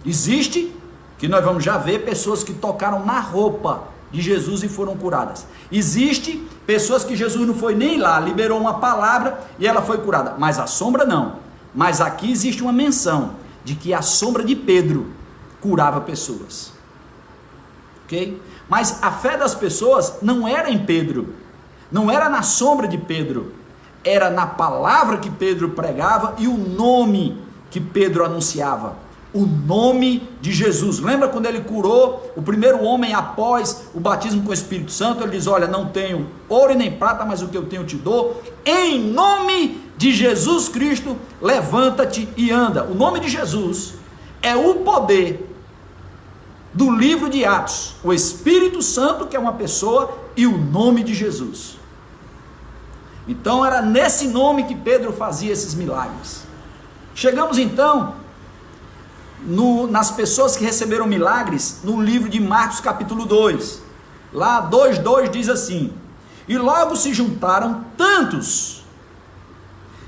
Existe, que nós vamos já ver, pessoas que tocaram na roupa de Jesus e foram curadas. Existe pessoas que Jesus não foi nem lá, liberou uma palavra e ela foi curada, mas a sombra não. Mas aqui existe uma menção de que a sombra de Pedro curava pessoas. Ok? Mas a fé das pessoas não era em Pedro, não era na sombra de Pedro, era na palavra que Pedro pregava e o nome que Pedro anunciava, o nome de Jesus. Lembra quando ele curou o primeiro homem após o batismo com o Espírito Santo? Ele diz: olha, não tenho ouro e nem prata, mas o que eu tenho te dou, em nome de Jesus Cristo, levanta-te e anda. O nome de Jesus é o poder do livro de Atos, o Espírito Santo, que é uma pessoa, e o nome de Jesus. Então era nesse nome que Pedro fazia esses milagres. Chegamos então nas pessoas que receberam milagres no livro de Marcos capítulo 2, lá 2:2 diz assim: e logo se juntaram tantos,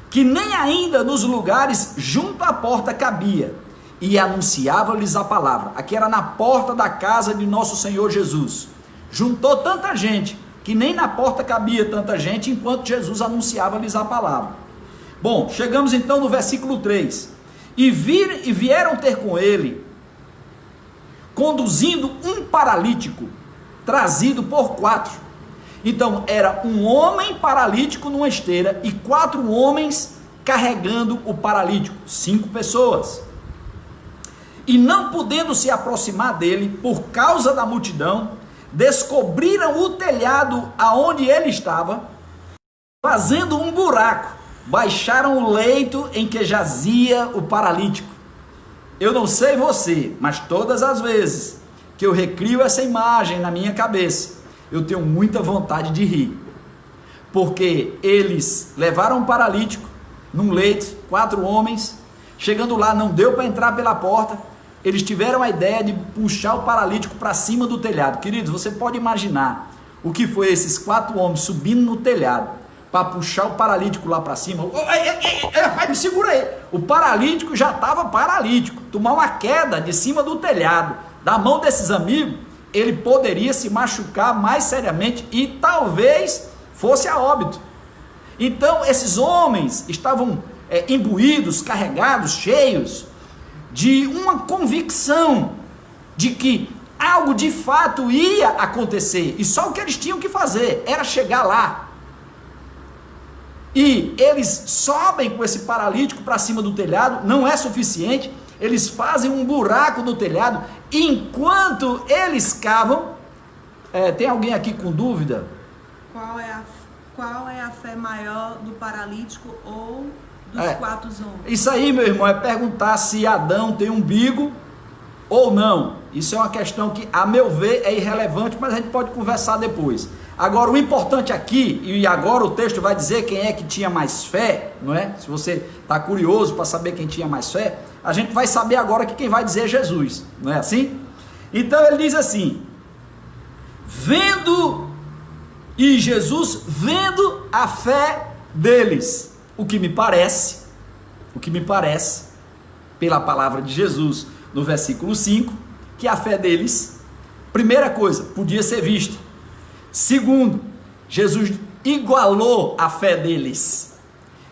que nem ainda nos lugares junto à porta cabia, e anunciava-lhes a palavra. Aqui era na porta da casa de nosso Senhor Jesus. Juntou tanta gente, que nem na porta cabia tanta gente, enquanto Jesus anunciava-lhes a palavra. Bom, chegamos então no versículo 3. E vieram ter com ele, conduzindo um paralítico, trazido por 4. Então, era um homem paralítico numa esteira, e 4 homens carregando o paralítico, 5 pessoas. E não podendo se aproximar dele, por causa da multidão, descobriram o telhado aonde ele estava, fazendo um buraco, baixaram o leito em que jazia o paralítico. Eu não sei você, mas todas as vezes que eu recrio essa imagem na minha cabeça, eu tenho muita vontade de rir, porque eles levaram um paralítico num leito, 4 homens, chegando lá não deu para entrar pela porta, eles tiveram a ideia de puxar o paralítico para cima do telhado. Queridos, você pode imaginar o que foi esses 4 homens subindo no telhado para puxar o paralítico lá para cima. Vai, me segura aí. O paralítico já estava paralítico, tomar uma queda de cima do telhado, da mão desses amigos, ele poderia se machucar mais seriamente e talvez fosse a óbito. Então esses homens estavam imbuídos, carregados, cheios de uma convicção de que algo de fato ia acontecer, e só o que eles tinham que fazer era chegar lá. E eles sobem com esse paralítico para cima do telhado, não é suficiente, eles fazem um buraco no telhado, enquanto eles cavam. Tem alguém aqui com dúvida? Qual é a fé maior do paralítico ou dos 4 homens? Isso aí, meu irmão, é perguntar se Adão tem umbigo ou não. Isso é uma questão que, a meu ver, é irrelevante, mas a gente pode conversar depois. Agora, o importante aqui, e agora o texto vai dizer quem é que tinha mais fé, não é? Se você está curioso para saber quem tinha mais fé, a gente vai saber agora que quem vai dizer é Jesus, não é assim? Então ele diz assim: Jesus vendo a fé deles, o que me parece, pela palavra de Jesus, no versículo 5, que a fé deles, primeira coisa, podia ser vista. Segundo, Jesus igualou a fé deles.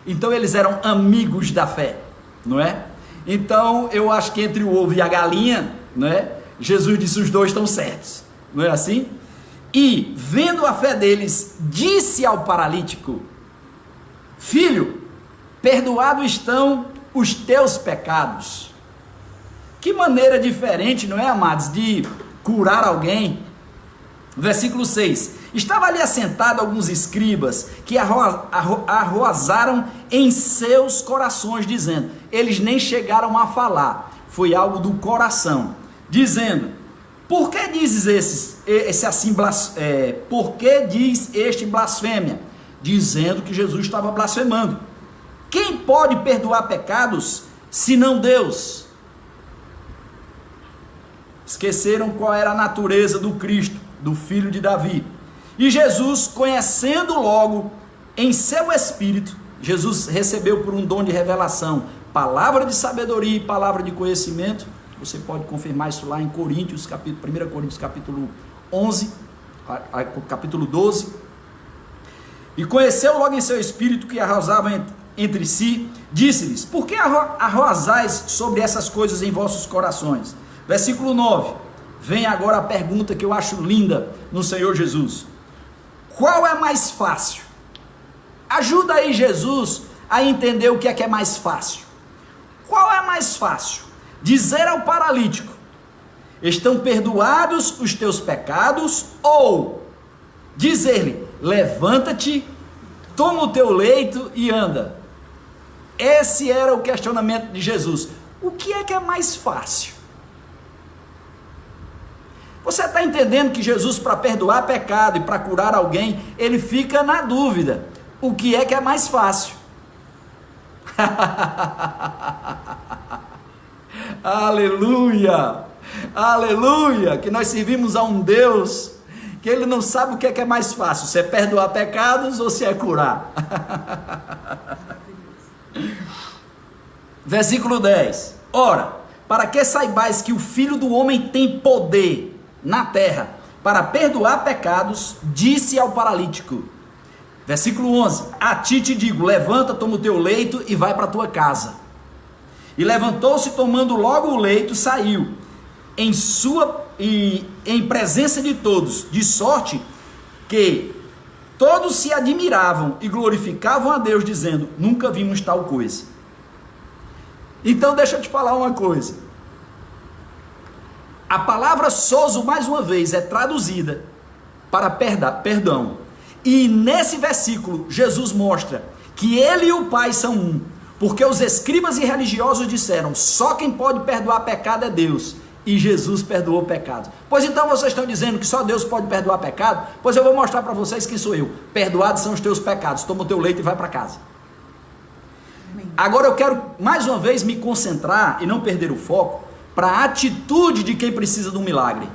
Então eles eram amigos da fé, não é? Então eu acho que entre o ovo e a galinha, não é? Jesus disse: os dois estão certos, não é assim? E vendo a fé deles, disse ao paralítico: filho, perdoados estão os teus pecados. Que maneira diferente, não é, amados, de curar alguém. Versículo 6, estava ali assentado alguns escribas que arrozaram em seus corações, dizendo, eles nem chegaram a falar, foi algo do coração, dizendo, por que dizes por que diz este blasfêmia? Dizendo que Jesus estava blasfemando. Quem pode perdoar pecados, senão Deus? Esqueceram qual era a natureza do Cristo, do filho de Davi. E Jesus, conhecendo logo em seu espírito, Jesus recebeu por um dom de revelação, palavra de sabedoria e palavra de conhecimento. Você pode confirmar isso lá em Coríntios, 1 Coríntios capítulo 11, capítulo 12. E conheceu logo em seu espírito que arrosavam entre si, disse-lhes, por que arrosais sobre essas coisas em vossos corações? Versículo 9. Vem agora a pergunta que eu acho linda no Senhor Jesus. Qual é mais fácil? Ajuda aí Jesus a entender o que é mais fácil. Qual é mais fácil? Dizer ao paralítico, estão perdoados os teus pecados, ou dizer-lhe, levanta-te, toma o teu leito e anda. Esse era o questionamento de Jesus. o que é mais fácil? Você está entendendo que Jesus, para perdoar pecado e para curar alguém, ele fica na dúvida, o que é mais fácil? Aleluia, aleluia, que nós servimos a um Deus que ele não sabe o que é mais fácil, se é perdoar pecados ou se é curar. Versículo 10, ora, para que saibais que o Filho do Homem tem poder na terra para perdoar pecados, disse ao paralítico. Versículo 11, a ti te digo, levanta, toma o teu leito e vai para a tua casa. E levantou-se, tomando logo o leito, saiu em presença de todos, de sorte que todos se admiravam e glorificavam a Deus, dizendo, nunca vimos tal coisa. Então deixa eu te falar uma coisa, a palavra sozo, mais uma vez, é traduzida para perdão, e nesse versículo, Jesus mostra que ele e o Pai são um, porque os escribas e religiosos disseram, só quem pode perdoar pecado é Deus, e Jesus perdoou pecados. Pois então vocês estão dizendo que só Deus pode perdoar pecado? Pois eu vou mostrar para vocês quem sou eu. Perdoados são os teus pecados, toma o teu leito e vai para casa. Amém. Agora eu quero mais uma vez me concentrar e não perder o foco para a atitude de quem precisa de um milagre,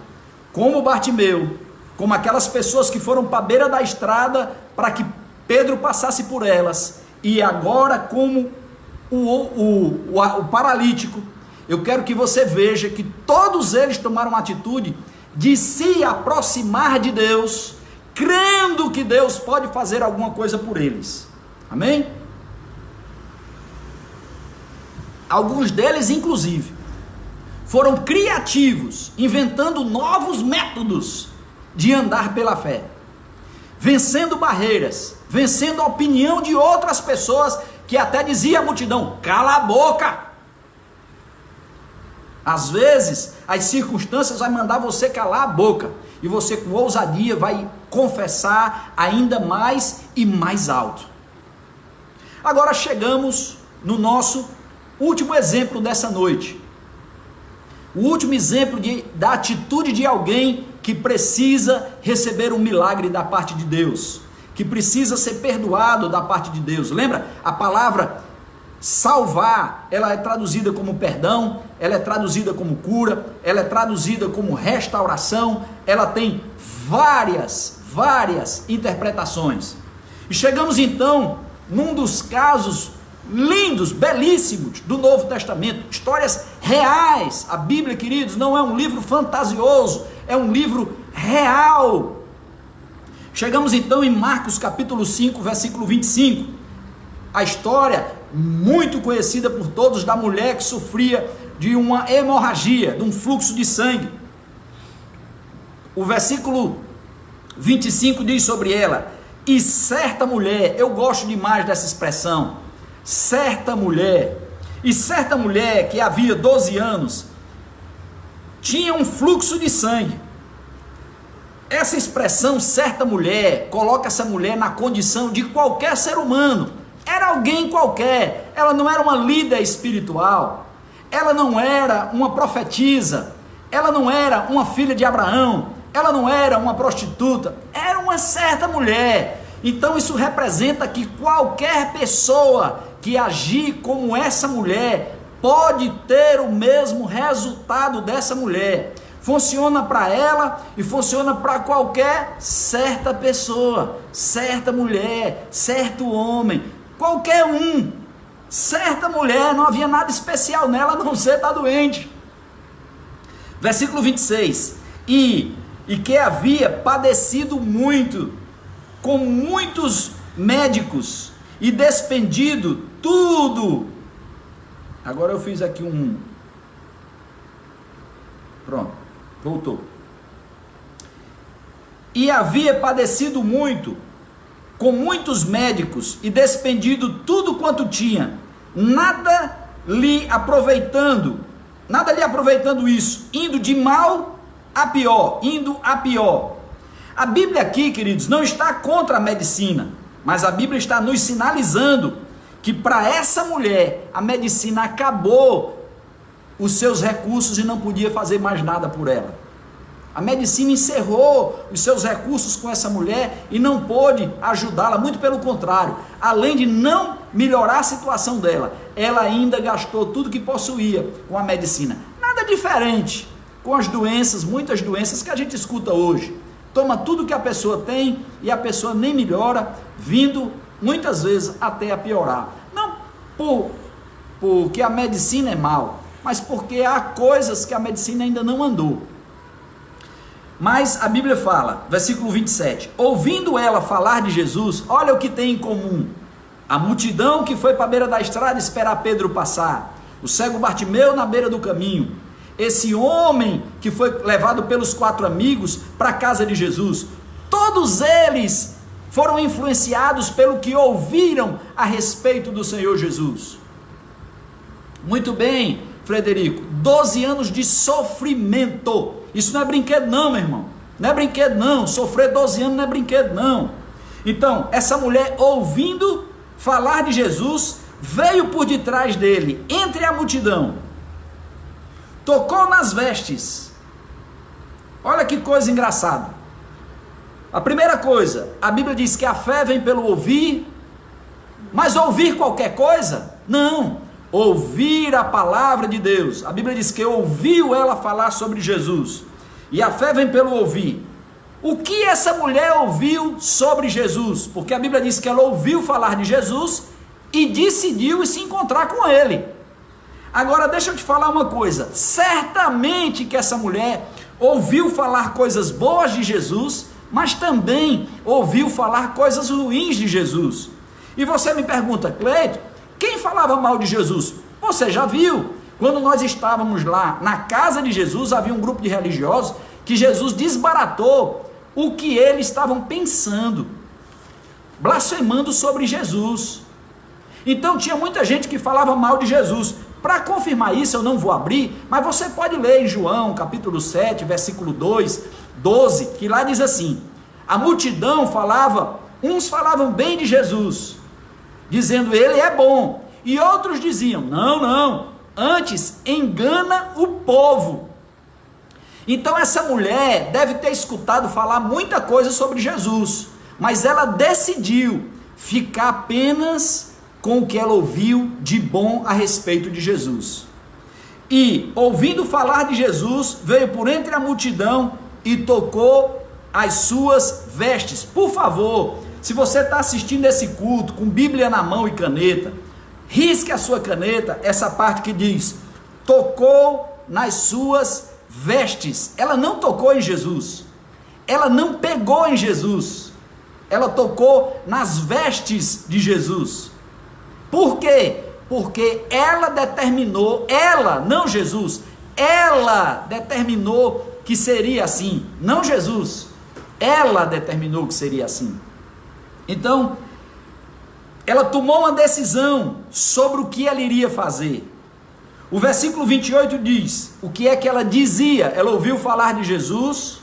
como Bartimeu, como aquelas pessoas que foram para a beira da estrada para que Pedro passasse por elas, e agora como o paralítico. Eu quero que você veja que todos eles tomaram a atitude de se aproximar de Deus, crendo que Deus pode fazer alguma coisa por eles, amém? Alguns deles inclusive foram criativos, inventando novos métodos de andar pela fé, vencendo barreiras, vencendo a opinião de outras pessoas, que até dizia a multidão, cala a boca. Às vezes, as circunstâncias vão mandar você calar a boca, e você com ousadia vai confessar ainda mais e mais alto. Agora chegamos no nosso último exemplo dessa noite, o último exemplo da atitude de alguém que precisa receber um milagre da parte de Deus, que precisa ser perdoado da parte de Deus. Lembra? A palavra salvar, ela é traduzida como perdão, ela é traduzida como cura, ela é traduzida como restauração, ela tem várias interpretações. E chegamos então num dos casos lindos, belíssimos do Novo Testamento, histórias reais. A Bíblia, queridos, não é um livro fantasioso, é um livro real. Chegamos então em Marcos capítulo 5, versículo 25, a história muito conhecida por todos da mulher que sofria de uma hemorragia, de um fluxo de sangue. O versículo 25 diz sobre ela, e certa mulher, eu gosto demais dessa expressão, certa mulher que havia 12 anos, tinha um fluxo de sangue. Essa expressão, certa mulher, coloca essa mulher na condição de qualquer ser humano, era alguém qualquer, ela não era uma líder espiritual, ela não era uma profetisa, ela não era uma filha de Abraão, ela não era uma prostituta, era uma certa mulher. Então isso representa que qualquer pessoa que agir como essa mulher pode ter o mesmo resultado dessa mulher. Funciona para ela e funciona para qualquer certa pessoa, certa mulher, certo homem, qualquer um. Certa mulher, não havia nada especial nela a não ser estar doente. Versículo 26, e que havia padecido muito, com muitos médicos, e despendido tudo. Agora eu fiz aqui pronto, voltou. E havia padecido muito, com muitos médicos, e despendido tudo quanto tinha, nada lhe aproveitando isso, indo de mal a pior, A Bíblia aqui, queridos, não está contra a medicina, mas a Bíblia está nos sinalizando que para essa mulher a medicina acabou os seus recursos e não podia fazer mais nada por ela. A medicina encerrou os seus recursos com essa mulher e não pôde ajudá-la, muito pelo contrário, além de não melhorar a situação dela, ela ainda gastou tudo que possuía com a medicina. Nada diferente com as doenças, muitas doenças que a gente escuta hoje. Toma tudo que a pessoa tem e a pessoa nem melhora, vindo muitas vezes até a piorar. Não porque a medicina é mal, mas porque há coisas que a medicina ainda não andou. Mas a Bíblia fala, versículo 27, ouvindo ela falar de Jesus, olha o que tem em comum: a multidão que foi para a beira da estrada esperar Pedro passar, o cego Bartimeu na beira do caminho, esse homem que foi levado pelos 4 amigos para a casa de Jesus, todos eles foram influenciados pelo que ouviram a respeito do Senhor Jesus. Muito bem, Frederico, 12 anos de sofrimento, isso não é brinquedo não, meu irmão, não é brinquedo não, sofrer 12 anos não é brinquedo não. Então, essa mulher, ouvindo falar de Jesus, veio por detrás dele, entre a multidão, tocou nas vestes. Olha que coisa engraçada. A primeira coisa, a Bíblia diz que a fé vem pelo ouvir, mas ouvir qualquer coisa? Não. Ouvir a palavra de Deus. A Bíblia diz que ouviu ela falar sobre Jesus, e a fé vem pelo ouvir. O que essa mulher ouviu sobre Jesus? Porque a Bíblia diz que ela ouviu falar de Jesus e decidiu se encontrar com ele. Agora deixa eu te falar uma coisa, certamente que essa mulher ouviu falar coisas boas de Jesus, mas também ouviu falar coisas ruins de Jesus. E você me pergunta, Cleito, quem falava mal de Jesus? Você já viu, quando nós estávamos lá na casa de Jesus, havia um grupo de religiosos que Jesus desbaratou o que eles estavam pensando, blasfemando sobre Jesus. Então tinha muita gente que falava mal de Jesus. Para confirmar isso, eu não vou abrir, mas você pode ler em João, capítulo 7, versículo 2, 12, que lá diz assim: a multidão falava, uns falavam bem de Jesus, dizendo ele é bom, e outros diziam, não, antes engana o povo. Então essa mulher deve ter escutado falar muita coisa sobre Jesus, mas ela decidiu ficar apenas com o que ela ouviu de bom a respeito de Jesus. E, ouvindo falar de Jesus, veio por entre a multidão e tocou as suas vestes. Por favor, se você está assistindo esse culto com Bíblia na mão e caneta, risque a sua caneta, essa parte que diz, tocou nas suas vestes. Ela não tocou em Jesus, ela não pegou em Jesus, ela tocou nas vestes de Jesus. Por quê? Porque ela determinou, ela, não Jesus, ela determinou que seria assim, não Jesus, ela determinou que seria assim. Então, ela tomou uma decisão sobre o que ela iria fazer. O versículo 28 diz, o que é que ela dizia? Ela ouviu falar de Jesus,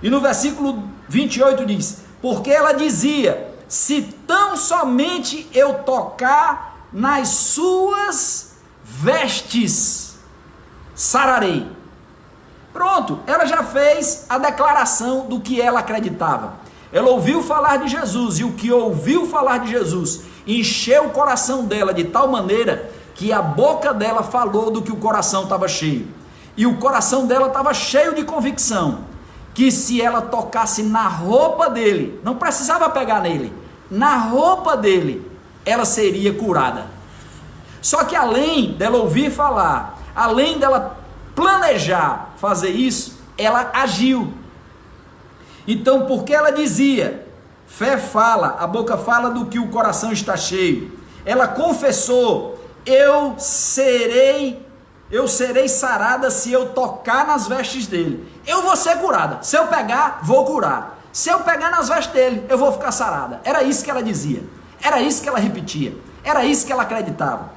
e no versículo 28 diz, porque ela dizia, se tão somente eu tocar nas suas vestes, sararei. Pronto, ela já fez a declaração do que ela acreditava. Ela ouviu falar de Jesus, e o que ouviu falar de Jesus encheu o coração dela de tal maneira que a boca dela falou do que o coração estava cheio. E o coração dela estava cheio de convicção que se ela tocasse na roupa dele, não precisava pegar nele, na roupa dele, ela seria curada. Só que além dela ouvir falar, além dela planejar fazer isso, ela agiu. Então, porque ela dizia, fé fala, a boca fala do que o coração está cheio. Ela confessou, eu serei sarada se eu tocar nas vestes dele. Eu vou ser curada. Se eu pegar, vou curar. Se eu pegar nas vestes dele, eu vou ficar sarada. Era isso que ela dizia. Era isso que ela repetia. Era isso que ela acreditava.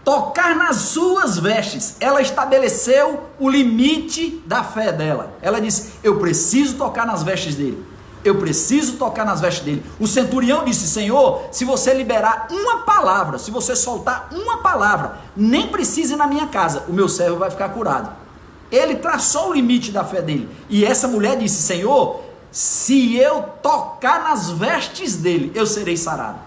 Tocar nas suas vestes. Ela estabeleceu o limite da fé dela. Ela disse, eu preciso tocar nas vestes dele. Eu preciso tocar nas vestes dele. O centurião disse: Senhor, se você liberar uma palavra, se você soltar uma palavra, nem precise ir na minha casa, o meu servo vai ficar curado. Ele traçou o limite da fé dele. E essa mulher disse: Senhor, se eu tocar nas vestes dele, eu serei sarada.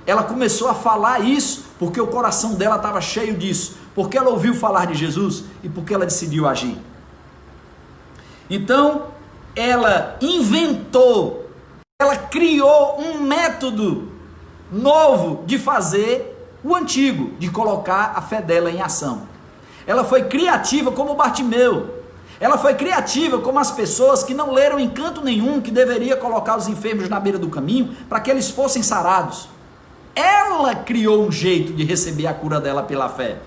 Ela começou a falar isso porque o coração dela estava cheio disso, porque ela ouviu falar de Jesus e porque ela decidiu agir. Então, ela inventou, ela criou um método novo de fazer o antigo, de colocar a fé dela em ação. Ela foi criativa como Bartimeu. Ela foi criativa como as pessoas que não leram em canto nenhum que deveria colocar os enfermos na beira do caminho para que eles fossem sarados. Ela criou um jeito de receber a cura dela pela fé.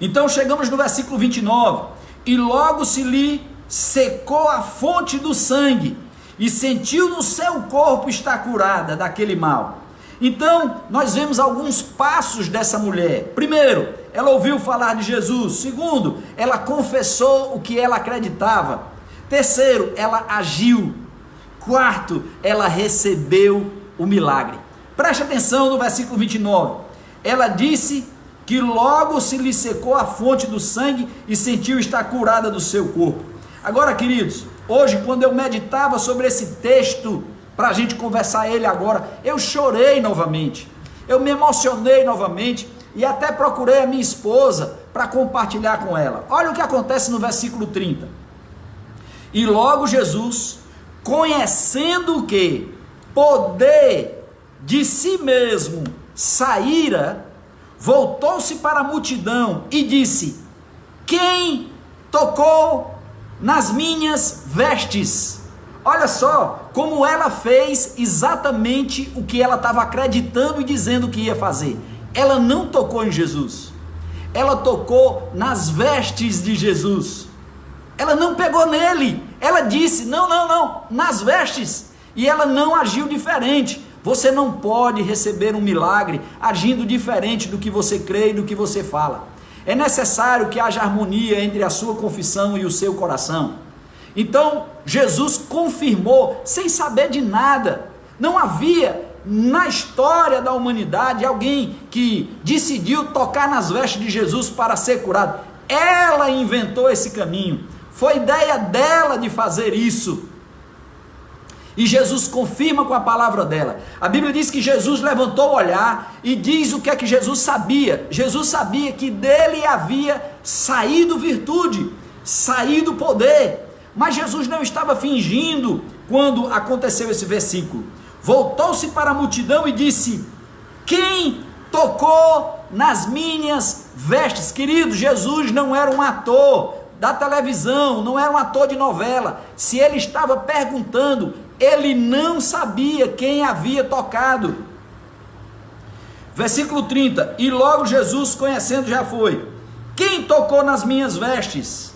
Então chegamos no versículo 29. E logo se lhe secou a fonte do sangue, e sentiu no seu corpo estar curada daquele mal. Então, nós vemos alguns passos dessa mulher. Primeiro, ela ouviu falar de Jesus. Segundo, ela confessou o que ela acreditava. Terceiro, ela agiu. Quarto, ela recebeu o milagre. Preste atenção no versículo 29. Ela disse que logo se lhe secou a fonte do sangue e sentiu estar curada do seu corpo. Agora, queridos, hoje quando eu meditava sobre esse texto, para a gente conversar ele agora, eu chorei novamente, eu me emocionei novamente e até procurei a minha esposa para compartilhar com ela. Olha o que acontece no versículo 30. E logo Jesus, conhecendo o que? Poder de si mesmo saíra, voltou-se para a multidão e disse: quem tocou nas minhas vestes? Olha só como ela fez exatamente o que ela estava acreditando e dizendo que ia fazer. Ela não tocou em Jesus, ela tocou nas vestes de Jesus. Ela não pegou nele, ela disse: não, nas vestes. E ela não agiu diferente. Você não pode receber um milagre agindo diferente do que você crê e do que você fala. É necessário que haja harmonia entre a sua confissão e o seu coração. Então, Jesus confirmou, sem saber de nada. Não havia na história da humanidade alguém que decidiu tocar nas vestes de Jesus para ser curado. Ela inventou esse caminho. Foi ideia dela de fazer isso. E Jesus confirma com a palavra dela. A Bíblia diz que Jesus levantou o olhar e diz o que é que Jesus sabia. Jesus sabia que dele havia saído virtude, saído poder. Mas Jesus não estava fingindo quando aconteceu esse versículo. Voltou-se para a multidão e disse: quem tocou nas minhas vestes? Querido, Jesus não era um ator da televisão, não era um ator de novela. Se ele estava perguntando, ele não sabia quem havia tocado. Versículo 30. E logo Jesus, conhecendo, já foi: quem tocou nas minhas vestes?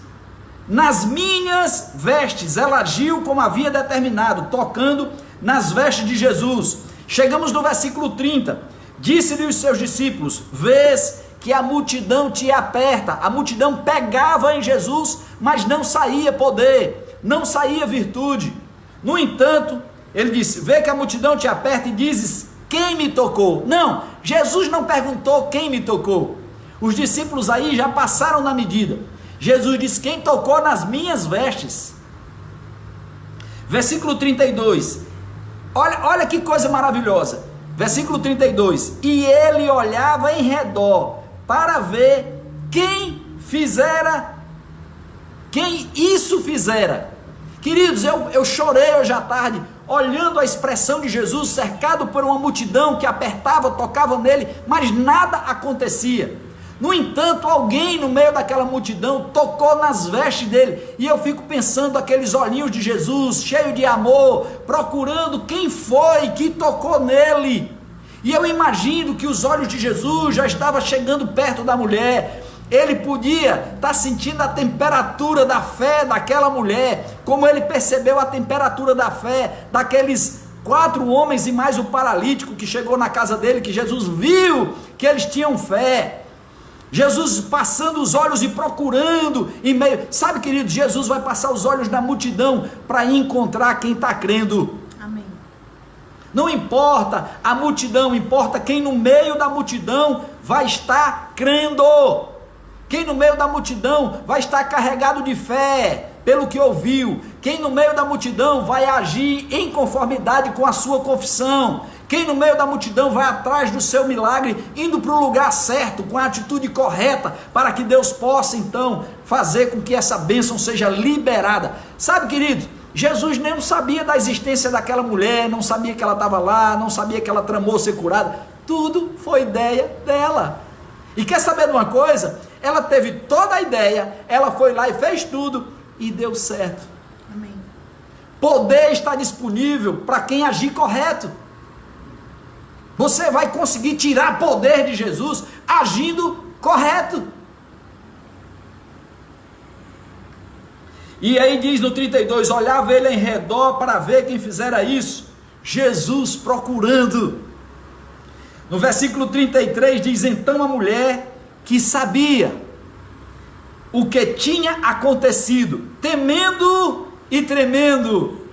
Nas minhas vestes. Ela agiu como havia determinado, tocando nas vestes de Jesus. Chegamos no versículo 30. Disse-lhe os seus discípulos: vês que a multidão te aperta. A multidão pegava em Jesus, mas não saía poder, não saía virtude. No entanto, ele disse: vê que a multidão te aperta e dizes: quem me tocou? Não, Jesus não perguntou quem me tocou. Os discípulos aí já passaram na medida. Jesus disse: quem tocou nas minhas vestes? Versículo 32. Olha que coisa maravilhosa. Versículo 32. E ele olhava em redor para ver quem isso fizera. Queridos, eu chorei hoje à tarde, olhando a expressão de Jesus, cercado por uma multidão que apertava, tocava nele, mas nada acontecia. No entanto, alguém no meio daquela multidão tocou nas vestes dele, e eu fico pensando aqueles olhinhos de Jesus, cheio de amor, procurando quem foi que tocou nele. E eu imagino que os olhos de Jesus já estavam chegando perto da mulher. Ele podia estar sentindo a temperatura da fé daquela mulher, como ele percebeu a temperatura da fé daqueles 4 homens e mais o paralítico que chegou na casa dele, que Jesus viu que eles tinham fé. Jesus passando os olhos e procurando em meio, sabe, querido, Jesus vai passar os olhos na multidão para encontrar quem está crendo. Amém. Não importa a multidão, importa quem no meio da multidão vai estar crendo, quem no meio da multidão vai estar carregado de fé, pelo que ouviu, quem no meio da multidão vai agir em conformidade com a sua confissão, quem no meio da multidão vai atrás do seu milagre, indo para o lugar certo, com a atitude correta, para que Deus possa então fazer com que essa bênção seja liberada. Sabe, queridos, Jesus nem sabia da existência daquela mulher, não sabia que ela estava lá, não sabia que ela tramou ser curada, tudo foi ideia dela. E quer saber de uma coisa? Ela teve toda a ideia, ela foi lá e fez tudo, e deu certo. Amém. Poder está disponível para quem agir correto. Você vai conseguir tirar poder de Jesus agindo correto. E aí diz no 32, olhava ele em redor para ver quem fizera isso, Jesus procurando. No versículo 33 diz, então a mulher que sabia o que tinha acontecido, temendo e tremendo,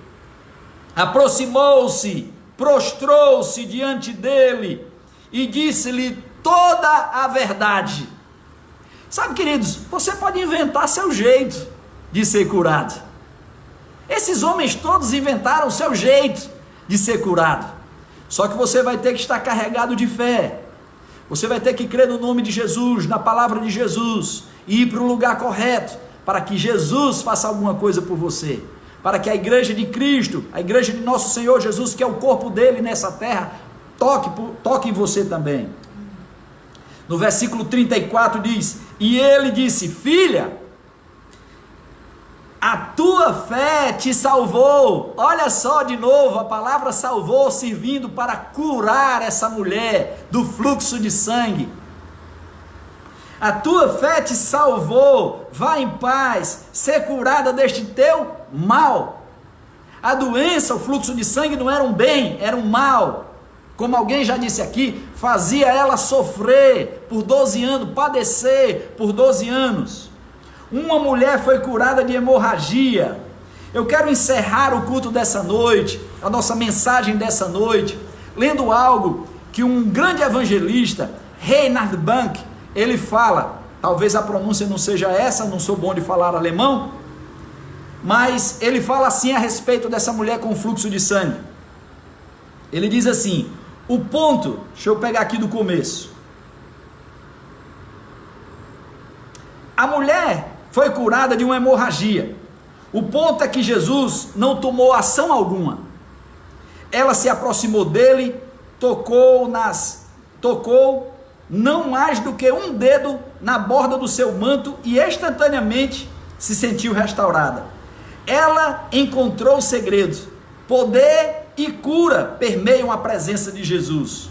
aproximou-se, prostrou-se diante dele e disse-lhe toda a verdade. Sabe, queridos, você pode inventar seu jeito de ser curado. Esses homens todos inventaram o seu jeito de ser curado. Só que você vai ter que estar carregado de fé. Você vai ter que crer no nome de Jesus, na palavra de Jesus, e ir para o lugar correto, para que Jesus faça alguma coisa por você, para que a igreja de Cristo, a igreja de nosso Senhor Jesus, que é o corpo dele nessa terra, toque em você também. No versículo 34 diz, e ele disse, filha, a tua fé te salvou. Olha só de novo, a palavra salvou servindo para curar essa mulher do fluxo de sangue. A tua fé te salvou, vá em paz, ser curada deste teu mal. A doença, o fluxo de sangue não era um bem, era um mal. Como alguém já disse aqui, fazia ela sofrer por 12 anos, padecer por 12 anos. Uma mulher foi curada de hemorragia. Eu quero encerrar o culto dessa noite, a nossa mensagem dessa noite, lendo algo que um grande evangelista, Reinhard Bank, ele fala, talvez a pronúncia não seja essa, não sou bom de falar alemão, mas ele fala assim a respeito dessa mulher com fluxo de sangue. Ele diz assim, o ponto, deixa eu pegar aqui do começo. A mulher foi curada de uma hemorragia. O ponto é que Jesus não tomou ação alguma. Ela se aproximou dele, tocou não mais do que um dedo na borda do seu manto e instantaneamente se sentiu restaurada. Ela encontrou o segredo. Poder e cura permeiam a presença de Jesus.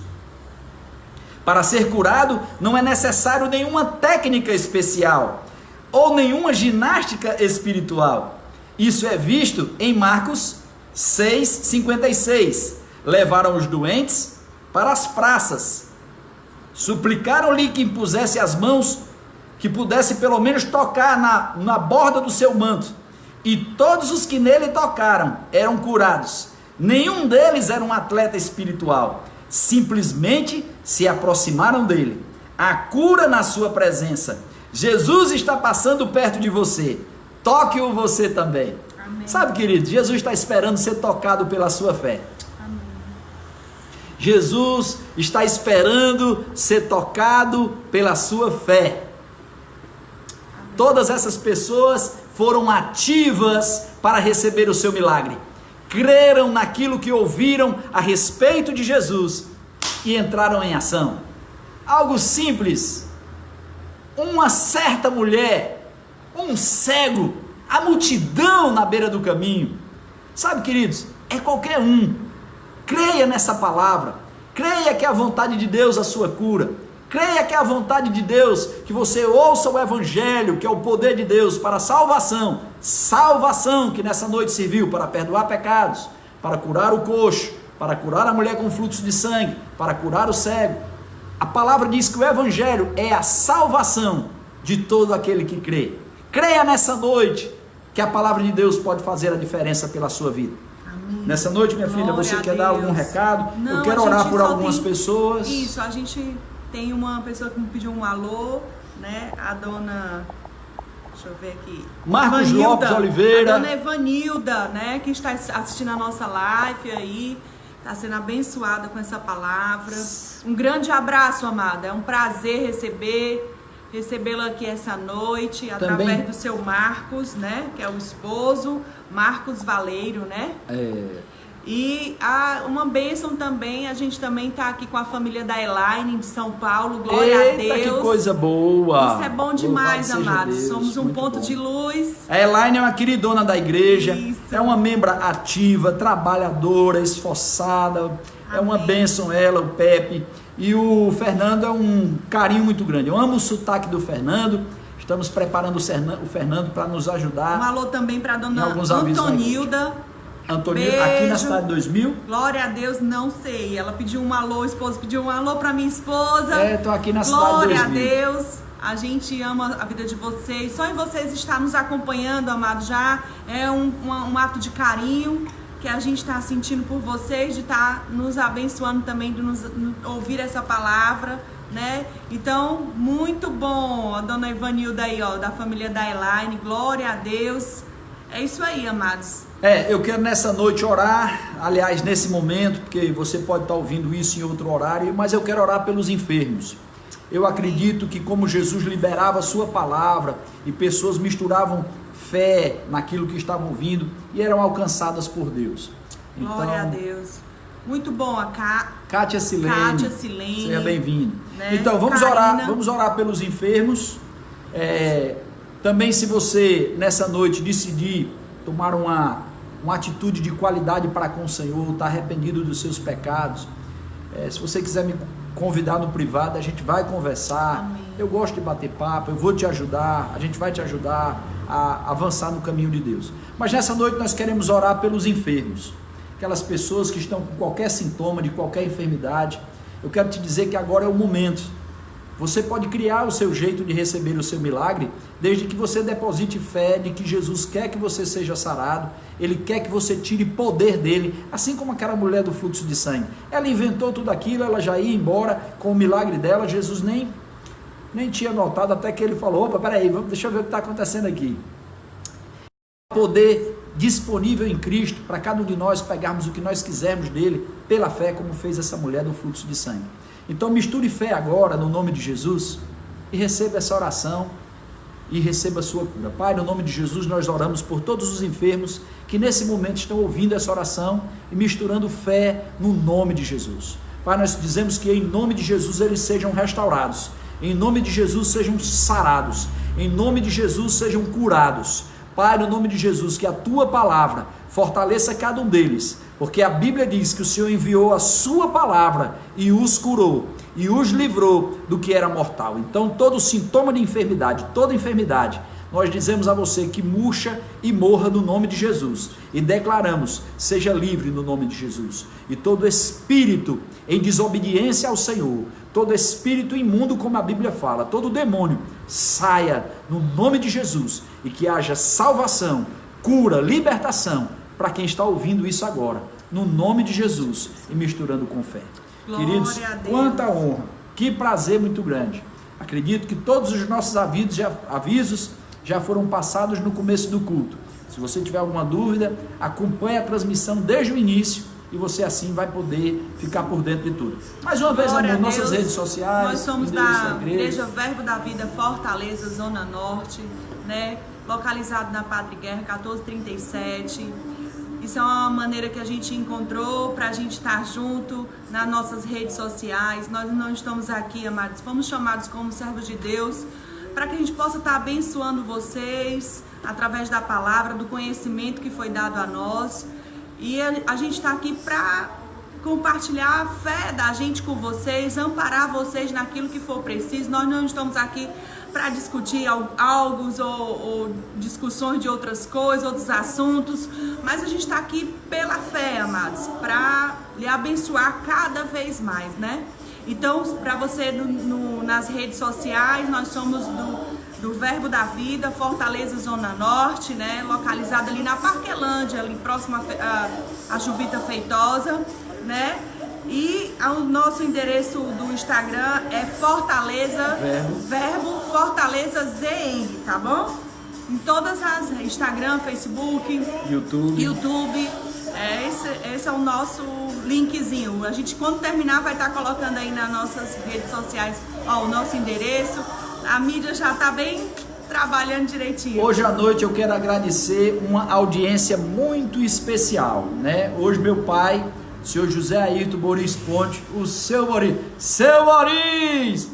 Para ser curado não é necessário nenhuma técnica especial ou nenhuma ginástica espiritual. Isso é visto em Marcos 6,56. Levaram os doentes para as praças, suplicaram-lhe que impusesse as mãos, que pudesse pelo menos tocar na borda do seu manto, e todos os que nele tocaram eram curados. Nenhum deles era um atleta espiritual, simplesmente se aproximaram dele. A cura na sua presença. Jesus está passando perto de você, toque-o você também. Amém. Sabe, querido, Jesus está esperando ser tocado pela sua fé. Amém. Jesus está esperando ser tocado pela sua fé. Amém. Todas essas pessoas foram ativas para receber o seu milagre, creram naquilo que ouviram a respeito de Jesus e entraram em ação. Algo simples. Uma certa mulher, um cego, a multidão na beira do caminho. Sabe, queridos, é qualquer um. Creia nessa palavra, creia que é a vontade de Deus a sua cura, creia que é a vontade de Deus que você ouça o evangelho, que é o poder de Deus para a salvação, salvação que nessa noite serviu para perdoar pecados, para curar o coxo, para curar a mulher com fluxo de sangue, para curar o cego. A palavra diz que o evangelho é a salvação de todo aquele que crê. Creia nessa noite que a palavra de Deus pode fazer a diferença pela sua vida. Amém. Nessa noite, minha filha, Glória você a quer dar Deus. algum recado? Não, eu quero a orar gente por só algumas tem... pessoas. Isso, a gente tem uma pessoa que me pediu um alô, né? A dona... Deixa eu ver aqui. Marcos Evanilda, Lopes Oliveira. A dona Evanilda, né? Que está assistindo a nossa live aí. Está sendo abençoada com essa palavra. Um grande abraço, amada. É um prazer recebê-la aqui essa noite, através do seu Marcos, né? Que é o esposo, Marcos Valeiro, né? E uma bênção também, a gente também está aqui com a família da Elaine de São Paulo, glória a Deus. Que coisa boa! Isso é bom demais, amados. Deus, somos um ponto bom. de luz. A Elaine é uma queridona da igreja, Isso. é uma membra ativa, trabalhadora, esforçada, Amém. É uma bênção ela, o Pepe. E o Fernando é um carinho muito grande. Eu amo o sotaque do Fernando. Estamos preparando o Fernando para nos ajudar. Um alô também para a dona alguns avisos Antonilda. Antonilda, aqui na Cidade 2000. Glória a Deus, não sei. Ela pediu um alô, o esposo pediu um alô para minha esposa. Tô aqui na Cidade 2000. Glória a Deus. A gente ama a vida de vocês. Só em vocês estar nos acompanhando, amado, já é um ato de carinho que a gente está sentindo por vocês, de estar nos abençoando também, de nos ouvir essa palavra, né? Então, muito bom. A dona Evanilda aí, ó, da família da Elaine. Glória a Deus. É isso aí, amados. Eu quero nessa noite orar, aliás, nesse momento, porque você pode estar ouvindo isso em outro horário, mas eu quero orar pelos enfermos. Eu acredito que como Jesus liberava a sua palavra e pessoas misturavam fé naquilo que estavam ouvindo e eram alcançadas por Deus. Glória a Deus. Muito bom, a Kátia Silene. Seja bem-vindo. Né? Então, vamos orar pelos enfermos. Também, se você nessa noite decidir tomar uma atitude de qualidade para com o Senhor, está arrependido dos seus pecados, se você quiser me convidar no privado, a gente vai conversar. Amém. Eu gosto de bater papo, eu vou te ajudar, a gente vai te ajudar a avançar no caminho de Deus. Mas nessa noite nós queremos orar pelos enfermos, aquelas pessoas que estão com qualquer sintoma, de qualquer enfermidade. Eu quero te dizer que agora é o momento. Você pode criar o seu jeito de receber o seu milagre, desde que você deposite fé de que Jesus quer que você seja sarado, Ele quer que você tire poder dele, assim como aquela mulher do fluxo de sangue. Ela inventou tudo aquilo, ela já ia embora com o milagre dela, Jesus nem tinha notado, até que ele falou, opa, peraí, deixa eu ver o que está acontecendo aqui. Poder disponível em Cristo, para cada um de nós pegarmos o que nós quisermos dele, pela fé, como fez essa mulher do fluxo de sangue. Então misture fé agora no nome de Jesus e receba essa oração e receba a sua cura. Pai, no nome de Jesus nós oramos por todos os enfermos que nesse momento estão ouvindo essa oração e misturando fé no nome de Jesus. Pai, nós dizemos que em nome de Jesus eles sejam restaurados, em nome de Jesus sejam sarados, em nome de Jesus sejam curados. Pai, no nome de Jesus, que a tua palavra fortaleça cada um deles, porque a Bíblia diz que o Senhor enviou a sua palavra e os curou, e os livrou do que era mortal. Então todo sintoma de enfermidade, toda enfermidade, nós dizemos a você que murcha e morra no nome de Jesus, e declaramos, seja livre no nome de Jesus, e todo espírito em desobediência ao Senhor, todo espírito imundo, como a Bíblia fala, todo demônio, saia no nome de Jesus, e que haja salvação, cura, libertação, para quem está ouvindo isso agora, no nome de Jesus, e misturando com fé. Glória Queridos, a Deus. quanta honra, que prazer muito grande. Acredito que todos os nossos avisos já foram passados no começo do culto. Se você tiver alguma dúvida, acompanhe a transmissão desde o início, e você assim vai poder ficar por dentro de tudo. Mais uma vez, amor, nossas redes sociais. Nós somos da Igreja Verbo da Vida Fortaleza, Zona Norte, né? Localizado na Padre Guerra 1437. Isso é uma maneira que a gente encontrou para a gente estar junto nas nossas redes sociais. Nós não estamos aqui, amados, fomos chamados como servos de Deus para que a gente possa estar abençoando vocês através da palavra, do conhecimento que foi dado a nós. E a gente está aqui para compartilhar a fé da gente com vocês, amparar vocês naquilo que for preciso. Nós não estamos aqui para discutir algo ou discussões de outras coisas, outros assuntos, mas a gente está aqui pela fé, amados, para lhe abençoar cada vez mais, né? Então, para você nas redes sociais, nós somos do Verbo da Vida, Fortaleza Zona Norte, né? Localizado ali na Parquelândia, ali próximo a Juvita Feitosa, né? E o nosso endereço do Instagram é Fortaleza Verbo Fortaleza ZN, tá bom? Em todas as Instagram, Facebook, YouTube. Esse é o nosso linkzinho. A gente, quando terminar, vai estar colocando aí nas nossas redes sociais, ó, o nosso endereço. A mídia já está bem trabalhando direitinho. Hoje à noite eu quero agradecer uma audiência muito especial, né? Hoje meu pai, o senhor José Ayrton Boris Ponte, o seu Boris,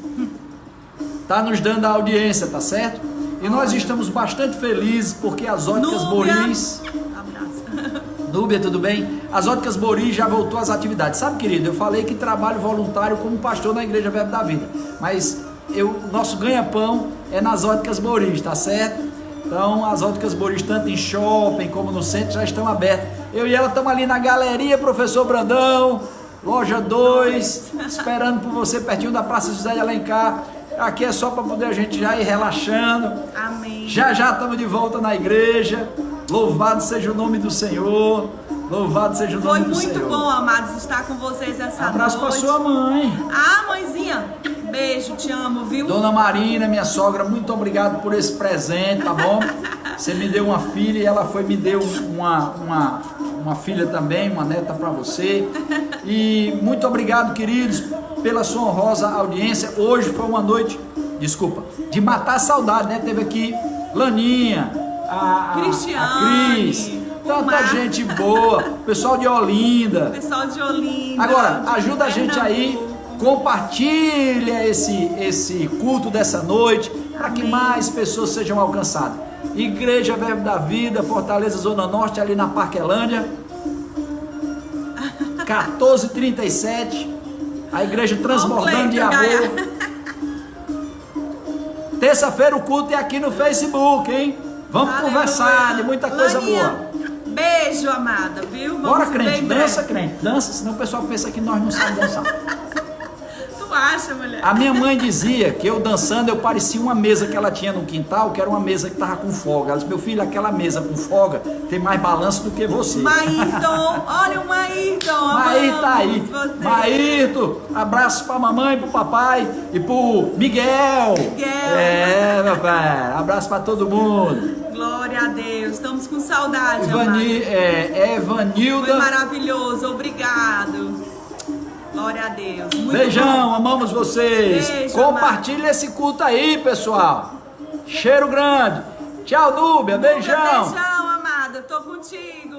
tá nos dando a audiência, tá certo? E nós estamos bastante felizes porque as Óticas Boris... Abraço. Núbia, tudo bem? As Óticas Boris já voltou às atividades. Sabe, querido, eu falei que trabalho voluntário como pastor na Igreja Verbo da Vida, mas o nosso ganha-pão é nas Óticas Boris, tá certo? Então, as Óticas Boris, tanto em shopping como no centro, já estão abertas. Eu e ela estamos ali na galeria Professor Brandão, loja 2, esperando por você, pertinho da Praça José de Alencar. Aqui é só para poder a gente já ir relaxando. Amém. Já estamos de volta na igreja. Louvado seja o nome do Senhor. Louvado seja o nome do Senhor. Foi muito bom, amados, estar com vocês essa noite. Abraço para sua mãe. Ah, mãezinha, beijo, te amo, viu? Dona Marina, minha sogra, muito obrigado por esse presente, tá bom? Você me deu uma filha e ela me deu uma filha também, uma neta para você. E muito obrigado, queridos, pela sua honrosa audiência. Hoje foi uma noite, de matar a saudade, né? Teve aqui Laninha, a Cris, tanta gente boa, pessoal de Olinda. Agora, ajuda a gente aí, compartilha esse culto dessa noite, para que mais pessoas sejam alcançadas. Igreja Verbo da Vida, Fortaleza Zona Norte, ali na Parquelândia, 1437, a igreja transbordando de amor. Terça-feira o culto é aqui no Facebook, hein? Vamos conversar de muita coisa boa. Beijo, amada, viu? Vamos. Bora, crente, dança, senão o pessoal pensa que nós não sabemos dançar. Tu acha, mulher? A minha mãe dizia que eu dançando, eu parecia uma mesa que ela tinha no quintal, que era uma mesa que tava com folga. Ela disse, meu filho, aquela mesa com folga tem mais balanço do que você. Maírton, olha o Maírton. Maírton tá aí. Maírton, abraço pra mamãe, pro papai e pro Miguel. Meu pai, abraço pra todo mundo. Glória a Deus, estamos com saudade, Evanilda. Foi maravilhoso, obrigado. Glória a Deus. Muito beijão, bom. Amamos vocês. Beijo, compartilha esse culto aí, pessoal. Cheiro grande. Tchau, Núbia, beijão. Beijão, amada, tô contigo.